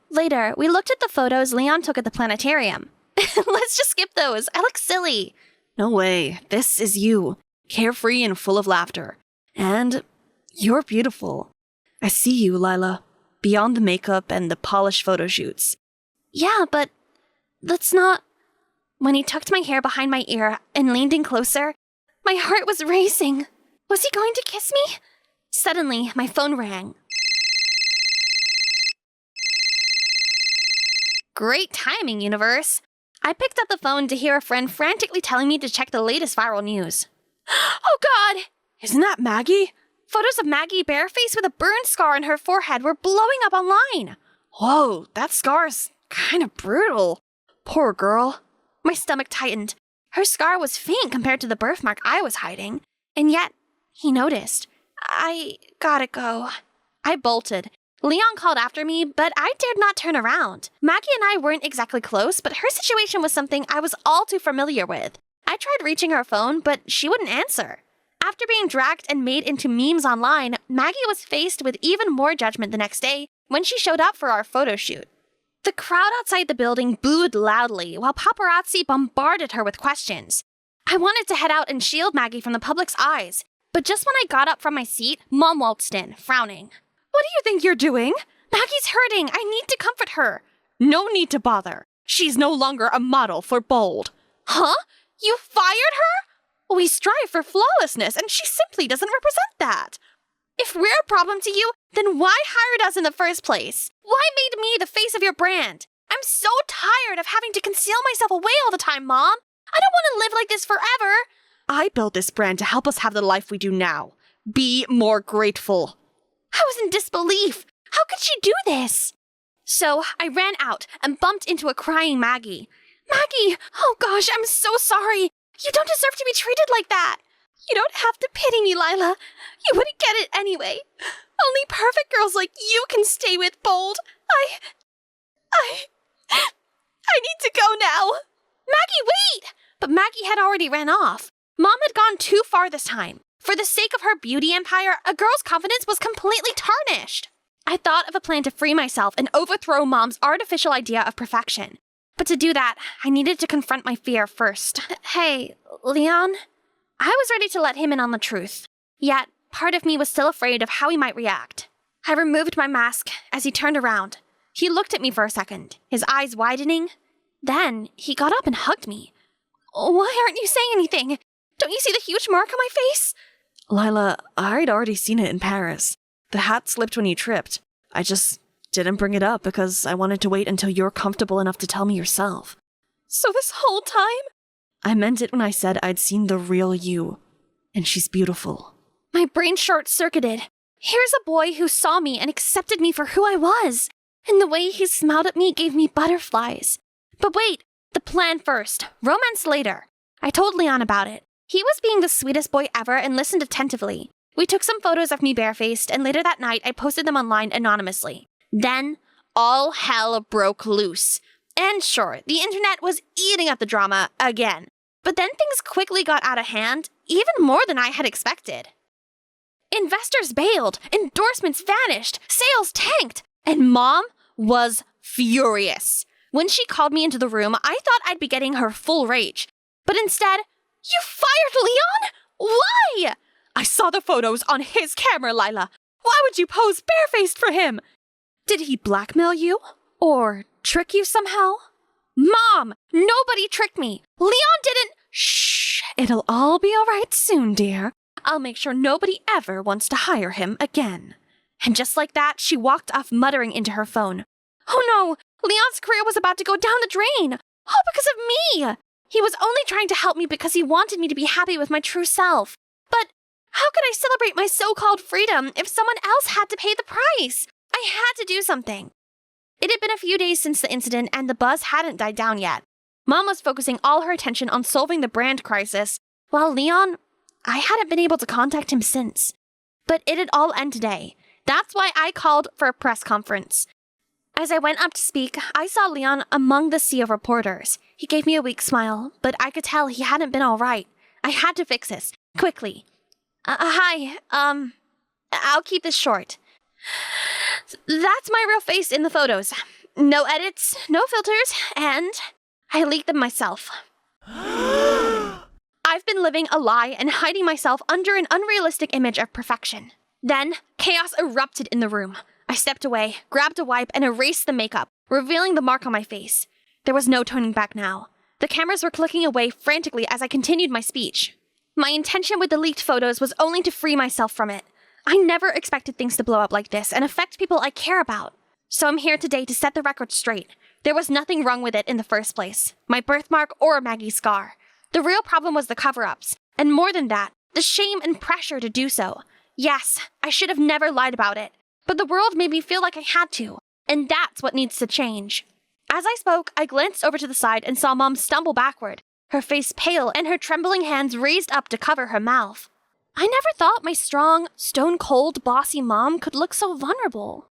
Later, we looked at the photos Leon took at the planetarium. Let's just skip those. I look silly. No way. This is you. Carefree and full of laughter. And you're beautiful. I see you, Lila. Beyond the makeup and the polished photo shoots. Yeah, but that's not... When he tucked my hair behind my ear and leaned in closer, my heart was racing. Was he going to kiss me? Suddenly, my phone rang. Great timing, universe. I picked up the phone to hear a friend frantically telling me to check the latest viral news. Oh God! Isn't that Maggie? Photos of Maggie barefaced with a burn scar on her forehead were blowing up online. Whoa, that scar's kind of brutal. Poor girl. My stomach tightened. Her scar was faint compared to the birthmark I was hiding. And yet, he noticed. I gotta go. I bolted. Leon called after me, but I dared not turn around. Maggie and I weren't exactly close, but her situation was something I was all too familiar with. I tried reaching her phone, but she wouldn't answer. After being dragged and made into memes online, Maggie was faced with even more judgment the next day when she showed up for our photo shoot. The crowd outside the building booed loudly while paparazzi bombarded her with questions. I wanted to head out and shield Maggie from the public's eyes, but just when I got up from my seat, Mom waltzed in, frowning. "What do you think you're doing? Maggie's hurting. I need to comfort her." No need to bother. She's no longer a model for Bold. Huh? You fired her? We strive for flawlessness, and she simply doesn't represent that. If we're a problem to you, then why hired us in the first place? Why made me the face of your brand? I'm so tired of having to conceal myself away all the time, Mom. I don't want to live like this forever. I built this brand to help us have the life we do now. Be more grateful. I was in disbelief. How could she do this? So I ran out and bumped into a crying Maggie. "Maggie, oh gosh, I'm so sorry. You don't deserve to be treated like that. You don't have to pity me, Lila. You wouldn't get it anyway. Only perfect girls like you can stay with Bold. I need to go now." "Maggie, wait!" But Maggie had already ran off. Mom had gone too far this time. For the sake of her beauty empire, a girl's confidence was completely tarnished. I thought of a plan to free myself and overthrow Mom's artificial idea of perfection. But to do that, I needed to confront my fear first. "Hey, Leon?" I was ready to let him in on the truth. Yet, part of me was still afraid of how he might react. I removed my mask as he turned around. He looked at me for a second, his eyes widening. Then, he got up and hugged me. "Why aren't you saying anything? Don't you see the huge mark on my face?" Lila, I'd already seen it in Paris. The hat slipped when you tripped. I just didn't bring it up because I wanted to wait until you're comfortable enough to tell me yourself. "So this whole time?" I meant it when I said I'd seen the real you. And she's beautiful. My brain short-circuited. Here's a boy who saw me and accepted me for who I was. And the way he smiled at me gave me butterflies. But wait, the plan first, romance later. I told Leon about it. He was being the sweetest boy ever and listened attentively. We took some photos of me barefaced, and later that night I posted them online anonymously. Then, all hell broke loose. And sure, the internet was eating up the drama again. But then things quickly got out of hand, even more than I had expected. Investors bailed, endorsements vanished, sales tanked, and Mom was furious. When she called me into the room, I thought I'd be getting her full rage. But instead, "You fired Leon? Why?" I saw the photos on his camera, Lila. Why would you pose barefaced for him? Did he blackmail you? Or trick you somehow? Mom, nobody tricked me. Leon didn't. Shh, it'll all be all right soon, dear. I'll make sure nobody ever wants to hire him again. And just like that, she walked off muttering into her phone. Oh no, Leon's career was about to go down the drain. All because of me. He was only trying to help me because he wanted me to be happy with my true self. But how could I celebrate my so-called freedom if someone else had to pay the price? I had to do something. It had been a few days since the incident and the buzz hadn't died down yet. Mom was focusing all her attention on solving the brand crisis, while Leon, I hadn't been able to contact him since. But it'd all end today. That's why I called for a press conference. As I went up to speak, I saw Leon among the sea of reporters. He gave me a weak smile, but I could tell he hadn't been all right. I had to fix this, quickly. Hi, I'll keep this short. That's my real face in the photos. No edits, no filters, and I leaked them myself. I've been living a lie and hiding myself under an unrealistic image of perfection. Then, chaos erupted in the room. I stepped away, grabbed a wipe, and erased the makeup, revealing the mark on my face. There was no turning back now. The cameras were clicking away frantically as I continued my speech. My intention with the leaked photos was only to free myself from it. I never expected things to blow up like this and affect people I care about. So I'm here today to set the record straight. There was nothing wrong with it in the first place, my birthmark or Maggie's scar. The real problem was the cover-ups, and more than that, the shame and pressure to do so. Yes, I should have never lied about it, but the world made me feel like I had to, and that's what needs to change. As I spoke, I glanced over to the side and saw Mom stumble backward, her face pale and her trembling hands raised up to cover her mouth. I never thought my strong, stone-cold, bossy mom could look so vulnerable.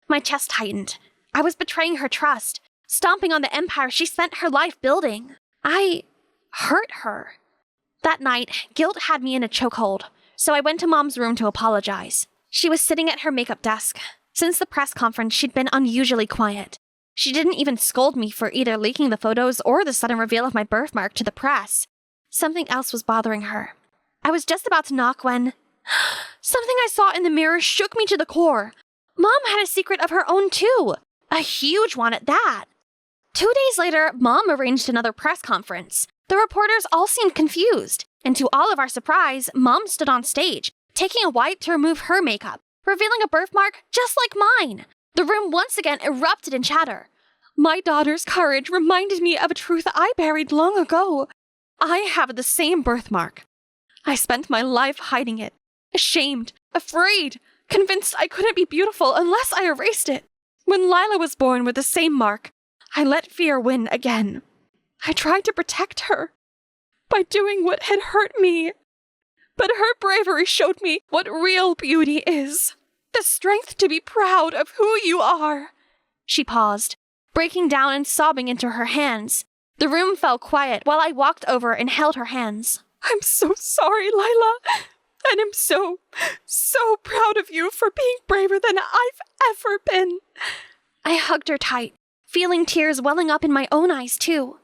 My chest tightened. I was betraying her trust, stomping on the empire she spent her life building. I hurt her. That night, guilt had me in a chokehold. so I went to Mom's room to apologize. She was sitting at her makeup desk. Since the press conference, she'd been unusually quiet. She didn't even scold me for either leaking the photos or the sudden reveal of my birthmark to the press. Something else was bothering her. I was just about to knock when something I saw in the mirror shook me to the core. Mom had a secret of her own too. A huge one at that. 2 days later, Mom arranged another press conference. The reporters all seemed confused, and to all of our surprise, Mom stood on stage, taking a wipe to remove her makeup, revealing a birthmark just like mine. The room once again erupted in chatter. My daughter's courage reminded me of a truth I buried long ago. I have the same birthmark. I spent my life hiding it, ashamed, afraid, convinced I couldn't be beautiful unless I erased it. When Lila was born with the same mark, I let fear win again. I tried to protect her by doing what had hurt me. But her bravery showed me what real beauty is. The strength to be proud of who you are. She paused, breaking down and sobbing into her hands. The room fell quiet while I walked over and held her hands. I'm so sorry, Lila. And I'm so proud of you for being braver than I've ever been. I hugged her tight, feeling tears welling up in my own eyes too.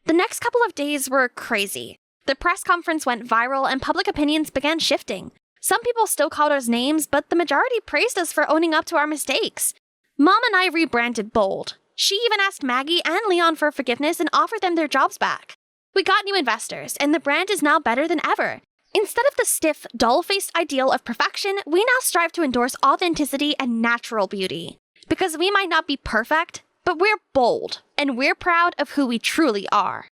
The next couple of days were crazy. The press conference went viral and public opinions began shifting. Some people still called us names, but the majority praised us for owning up to our mistakes. Mom and I rebranded Bold. She even asked Maggie and Leon for forgiveness and offered them their jobs back. We got new investors, and the brand is now better than ever. Instead of the stiff, dull-faced ideal of perfection, we now strive to endorse authenticity and natural beauty. Because we might not be perfect, but we're bold, and we're proud of who we truly are.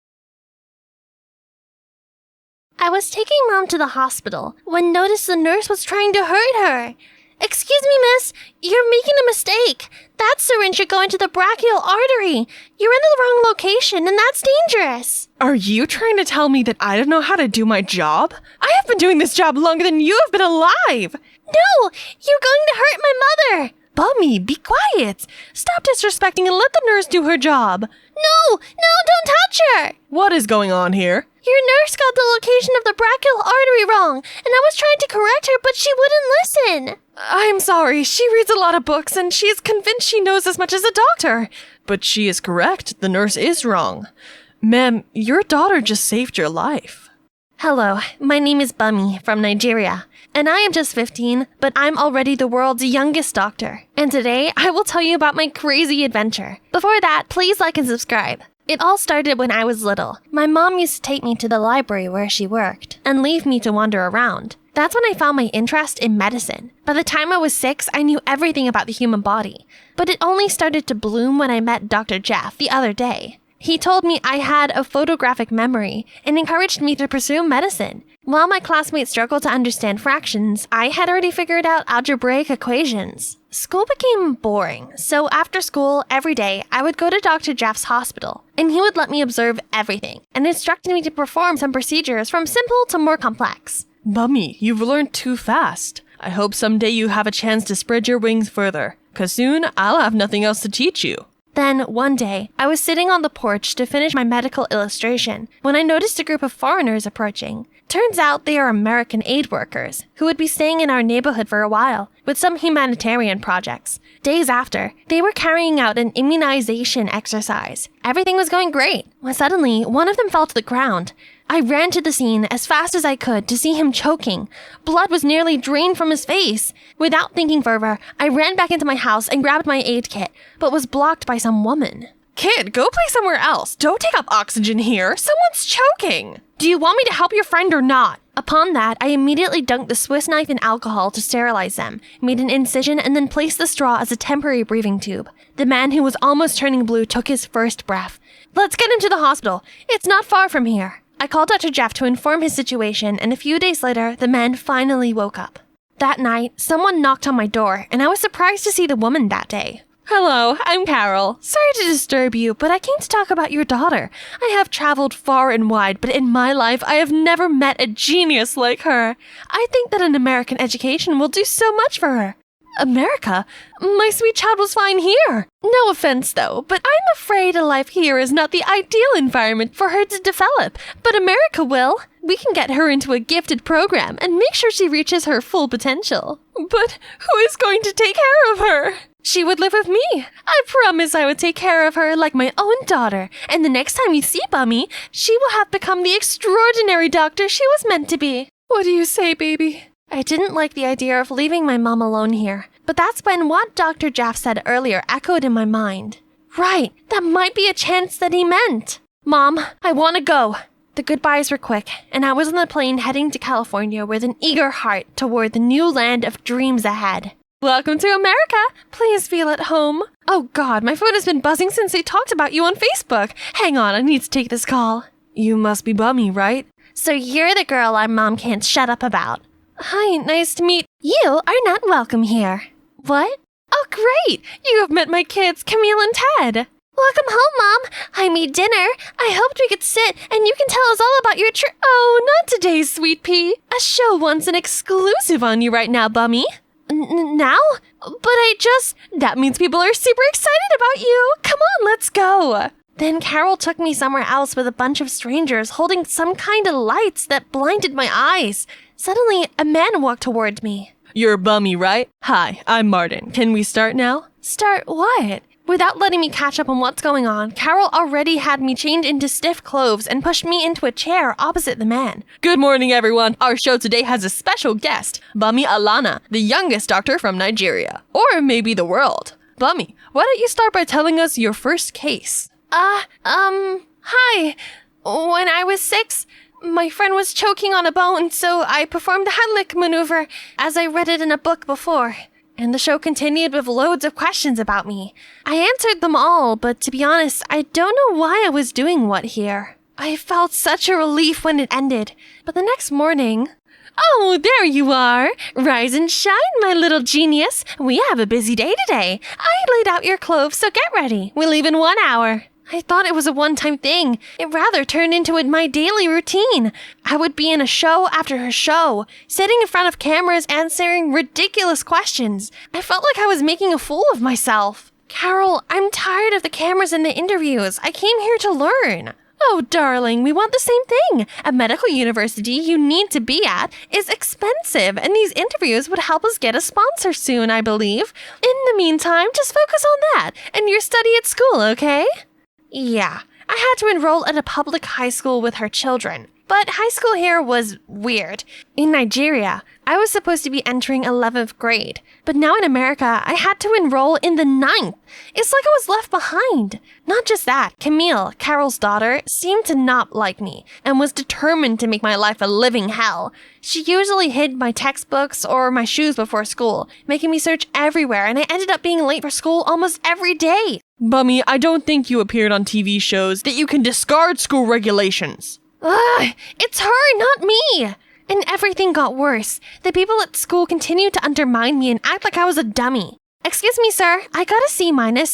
I was taking Mom to the hospital when noticed the nurse was trying to hurt her. Excuse me, miss, you're making a mistake. That syringe should go into the brachial artery. You're in the wrong location, and that's dangerous. Are you trying to tell me that I don't know how to do my job? I have been doing this job longer than you have been alive. No, you're going to hurt my mother. Bummy, be quiet. Stop disrespecting and let the nurse do her job. No, don't touch her. What is going on here? Your nurse got the location of the brachial artery wrong, and I was trying to correct her, but she wouldn't listen. I'm sorry, she reads a lot of books and she is convinced she knows as much as a doctor. But she is correct, the nurse is wrong. Ma'am, your daughter just saved your life. Hello, my name is Bummy from Nigeria, and I am just 15, but I'm already the world's youngest doctor. And today, I will tell you about my crazy adventure. Before that, please like and subscribe. It all started when I was little. My mom used to take me to the library where she worked and leave me to wander around. That's when I found my interest in medicine. By the time I was 6, I knew everything about the human body. But it only started to bloom when I met Dr. Jeff the other day. He told me I had a photographic memory and encouraged me to pursue medicine. While my classmates struggled to understand fractions, I had already figured out algebraic equations. School became boring, so after school, every day, I would go to Dr. Jeff's hospital, and he would let me observe everything and instructed me to perform some procedures from simple to more complex. Bummy, you've learned too fast. I hope someday you have a chance to spread your wings further, 'cause soon I'll have nothing else to teach you. Then, one day, I was sitting on the porch to finish my medical illustration when I noticed a group of foreigners approaching. Turns out they are American aid workers who would be staying in our neighborhood for a while with some humanitarian projects. Days after, they were carrying out an immunization exercise. Everything was going great when suddenly one of them fell to the ground. I ran to the scene as fast as I could to see him choking. Blood was nearly drained from his face. Without thinking further, I ran back into my house and grabbed my aid kit, but was blocked by some woman. Kid, go play somewhere else. Don't take up oxygen here. Someone's choking. Do you want me to help your friend or not? Upon that, I immediately dunked the Swiss knife in alcohol to sterilize them, made an incision, and then placed the straw as a temporary breathing tube. The man who was almost turning blue took his first breath. Let's get him to the hospital. It's not far from here. I called Dr. Jeff to inform his situation, and a few days later, the man finally woke up. That night, someone knocked on my door, and I was surprised to see the woman that day. Hello, I'm Carol. Sorry to disturb you, but I came to talk about your daughter. I have traveled far and wide, but in my life, I have never met a genius like her. I think that an American education will do so much for her. America? My sweet child was fine here. No offense, though, but I'm afraid a life here is not the ideal environment for her to develop. But America will. We can get her into a gifted program and make sure she reaches her full potential. But who is going to take care of her? She would live with me. I promise I would take care of her like my own daughter. And the next time you see Bummy, she will have become the extraordinary doctor she was meant to be. What do you say, baby? I didn't like the idea of leaving my mom alone here, but that's when what Dr. Jaff said earlier echoed in my mind. Right, that might be a chance that he meant. Mom, I want to go. The goodbyes were quick, and I was on the plane heading to California with an eager heart toward the new land of dreams ahead. Welcome to America. Please feel at home. Oh God, my phone has been buzzing since they talked about you on Facebook. Hang on, I need to take this call. You must be Bummy, right? So you're the girl our mom can't shut up about. Hi, nice to meet you. Are not welcome here. What? Oh, great. You have met my kids, Camille and Ted. Welcome home, Mom. I made dinner. I hoped we could sit and you can tell us all about your Oh, not today, sweet pea. A show wants an exclusive on you right now, Bummy. Now? But that means people are super excited about you. Come on, let's go. Then Carol took me somewhere else with a bunch of strangers holding some kind of lights that blinded my eyes. Suddenly, a man walked toward me. You're Bummy, right? Hi, I'm Martin. Can we start now? Start what? Without letting me catch up on what's going on, Carol already had me chained into stiff clothes and pushed me into a chair opposite the man. Good morning, everyone. Our show today has a special guest, Bummy Alana, the youngest doctor from Nigeria. Or maybe the world. Bummy, why don't you start by telling us your first case? Hi. When I was 6, my friend was choking on a bone, so I performed the Heimlich maneuver, as I read it in a book before. And the show continued with loads of questions about me. I answered them all, but to be honest, I don't know why I was doing what here. I felt such a relief when it ended, but the next morning... Oh, there you are. Rise and shine, my little genius. We have a busy day today. I laid out your clothes, so get ready. We leave in 1 hour. I thought it was a one-time thing. It rather turned into my daily routine. I would be in a show after a show, sitting in front of cameras answering ridiculous questions. I felt like I was making a fool of myself. Carol, I'm tired of the cameras and the interviews. I came here to learn. Oh, darling, we want the same thing. A medical university you need to be at is expensive, and these interviews would help us get a sponsor soon, I believe. In the meantime, just focus on that and your study at school, okay? Yeah, I had to enroll at a public high school with her children. But high school here was weird. In Nigeria, I was supposed to be entering 11th grade. But now in America, I had to enroll in the 9th. It's like I was left behind. Not just that, Camille, Carol's daughter, seemed to not like me and was determined to make my life a living hell. She usually hid my textbooks or my shoes before school, making me search everywhere, and I ended up being late for school almost every day. Bummy, I don't think you appeared on TV shows that you can discard school regulations. Ugh, it's her, not me. And everything got worse. The people at school continued to undermine me and act like I was a dummy. Excuse me, sir, I got a C-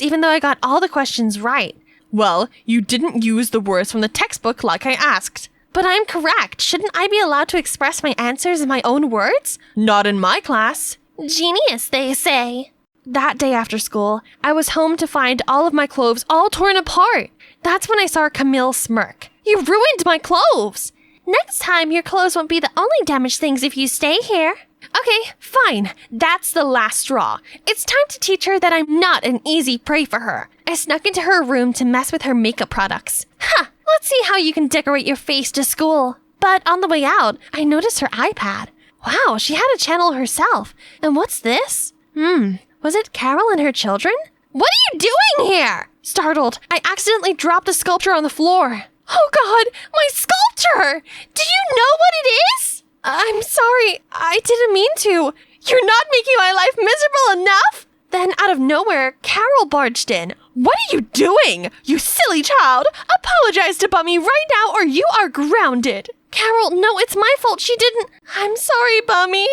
even though I got all the questions right. Well, you didn't use the words from the textbook like I asked. But I'm correct. Shouldn't I be allowed to express my answers in my own words? Not in my class. Genius, they say. That day after school, I was home to find all of my clothes all torn apart. That's when I saw Camille smirk. You ruined my clothes! Next time, your clothes won't be the only damaged things if you stay here. Okay, fine. That's the last straw. It's time to teach her that I'm not an easy prey for her. I snuck into her room to mess with her makeup products. Ha! Let's see how you can decorate your face to school. But on the way out, I noticed her iPad. Wow, she had a channel herself. And what's this? Was it Carol and her children? What are you doing here? Startled, I accidentally dropped the sculpture on the floor. Oh God, my sculpture! Do you know what it is? I'm sorry, I didn't mean to. You're not making my life miserable enough? Then out of nowhere, Carol barged in. What are you doing? You silly child! Apologize to Bummy right now or you are grounded. Carol, no, it's my fault. She didn't. I'm sorry, Bummy.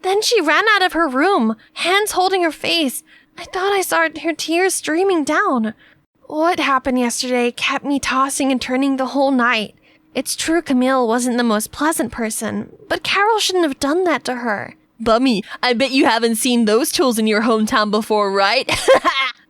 Then she ran out of her room, hands holding her face. I thought I saw her tears streaming down. What happened yesterday kept me tossing and turning the whole night. It's true Camille wasn't the most pleasant person, but Carol shouldn't have done that to her. Bummy, I bet you haven't seen those tools in your hometown before, right?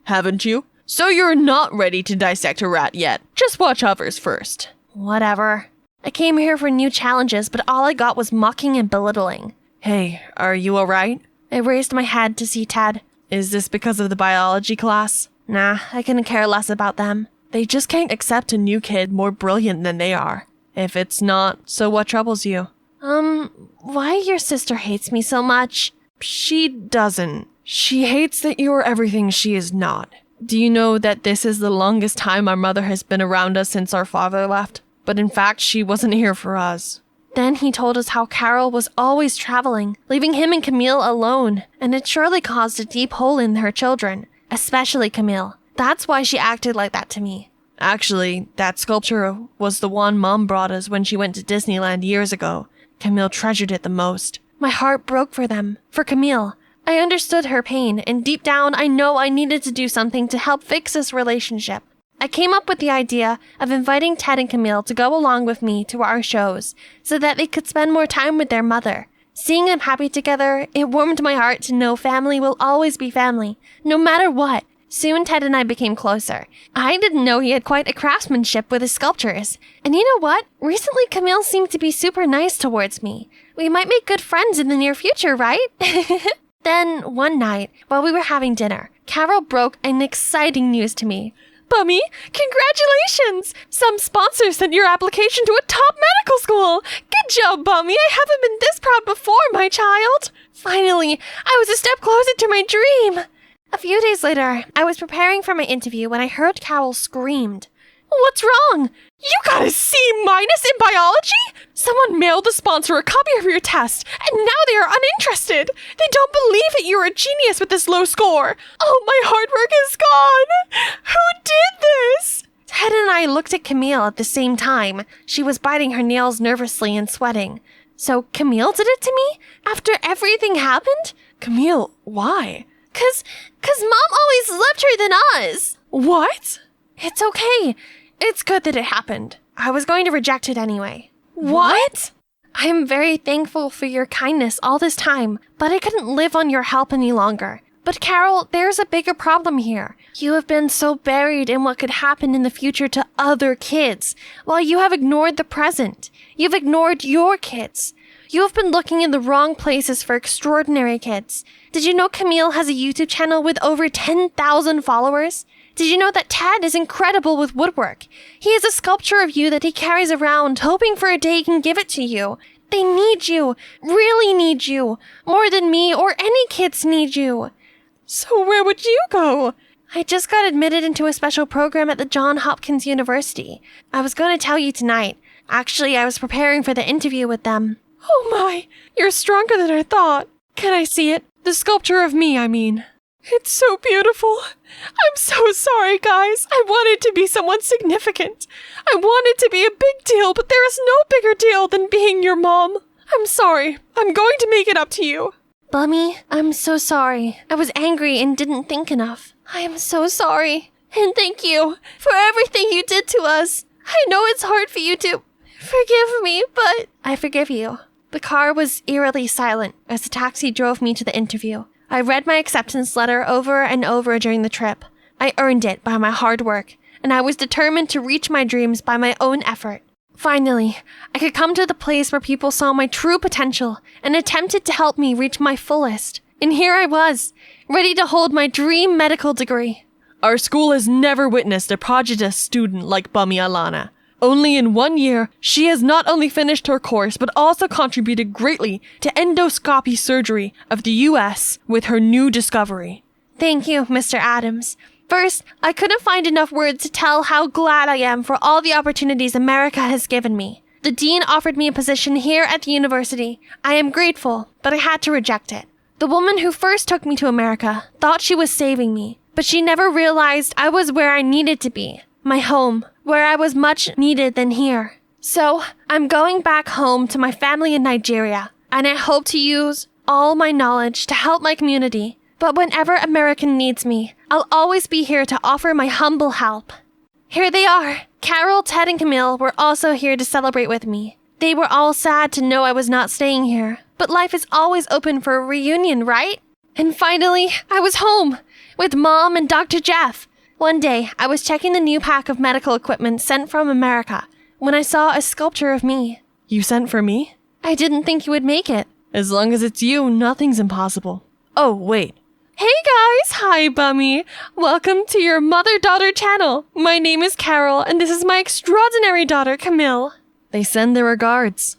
Haven't you? So you're not ready to dissect a rat yet. Just watch others first. Whatever. I came here for new challenges, but all I got was mocking and belittling. Hey, are you alright? I raised my head to see Ted. Is this because of the biology class? Nah, I couldn't care less about them. They just can't accept a new kid more brilliant than they are. If it's not, so what troubles you? Why your sister hates me so much? She doesn't. She hates that you're everything she is not. Do you know that this is the longest time our mother has been around us since our father left? But in fact, she wasn't here for us. Then he told us how Carol was always traveling, leaving him and Camille alone, and it surely caused a deep hole in her children, especially Camille. That's why she acted like that to me. Actually, that sculpture was the one Mom brought us when she went to Disneyland years ago. Camille treasured it the most. My heart broke for them, for Camille. I understood her pain, and deep down I know I needed to do something to help fix this relationship. I came up with the idea of inviting Ted and Camille to go along with me to our shows so that they could spend more time with their mother. Seeing them happy together, it warmed my heart to know family will always be family, no matter what. Soon Ted and I became closer. I didn't know he had quite a craftsmanship with his sculptures. And you know what? Recently Camille seemed to be super nice towards me. We might make good friends in the near future, right? Then, one night, while we were having dinner, Carol broke an exciting news to me. Bummy, congratulations! Some sponsor sent your application to a top medical school! Good job, Bummy! I haven't been this proud before, my child! Finally, I was a step closer to my dream! A few days later, I was preparing for my interview when I heard Carol screamed. What's wrong? You got a C- in biology? Someone mailed the sponsor a copy of your test, and now they are uninterested. They don't believe that you're a genius with this low score. Oh, my hard work is gone. Who did this? Ted and I looked at Camille at the same time. She was biting her nails nervously and sweating. So Camille did it to me? After everything happened? Camille, why? Cause Mom always loved her than us. What? It's okay. It's good that it happened. I was going to reject it anyway. What? I am very thankful for your kindness all this time, but I couldn't live on your help any longer. But Carol, there's a bigger problem here. You have been so buried in what could happen in the future to other kids, while you have ignored the present. You've ignored your kids. You have been looking in the wrong places for extraordinary kids. Did you know Camille has a YouTube channel with over 10,000 followers? Did you know that Ted is incredible with woodwork? He has a sculpture of you that he carries around, hoping for a day he can give it to you. They need you, really need you, more than me or any kids need you. So where would you go? I just got admitted into a special program at the Johns Hopkins University. I was going to tell you tonight. Actually, I was preparing for the interview with them. Oh my, you're stronger than I thought. Can I see it? The sculpture of me, I mean. It's so beautiful. I'm so sorry, guys. I wanted to be someone significant. I wanted to be a big deal, but there is no bigger deal than being your mom. I'm sorry. I'm going to make it up to you. Bummy, I'm so sorry. I was angry and didn't think enough. I am so sorry. And thank you for everything you did to us. I know it's hard for you to forgive me, but I forgive you. The car was eerily silent as the taxi drove me to the interview. I read my acceptance letter over and over during the trip. I earned it by my hard work, and I was determined to reach my dreams by my own effort. Finally, I could come to the place where people saw my true potential and attempted to help me reach my fullest. And here I was, ready to hold my dream medical degree. Our school has never witnessed a prodigious student like Bummy Alana. Only in 1 year, she has not only finished her course, but also contributed greatly to endoscopy surgery of the U.S. with her new discovery. Thank you, Mr. Adams. First, I couldn't find enough words to tell how glad I am for all the opportunities America has given me. The dean offered me a position here at the university. I am grateful, but I had to reject it. The woman who first took me to America thought she was saving me, but she never realized I was where I needed to be. My home, where I was much needed than here. So, I'm going back home to my family in Nigeria, and I hope to use all my knowledge to help my community. But whenever America needs me, I'll always be here to offer my humble help. Here they are. Carol, Ted, and Camille were also here to celebrate with me. They were all sad to know I was not staying here, But life is always open for a reunion, right? And finally, I was home with Mom and Dr. Jeff. One day, I was checking the new pack of medical equipment sent from America when I saw a sculpture of me. You sent for me? I didn't think you would make it. As long as it's you, nothing's impossible. Oh, wait. Hey guys! Hi, Bummy! Welcome to your mother-daughter channel. My name is Carol, and this is my extraordinary daughter, Camille. They send their regards.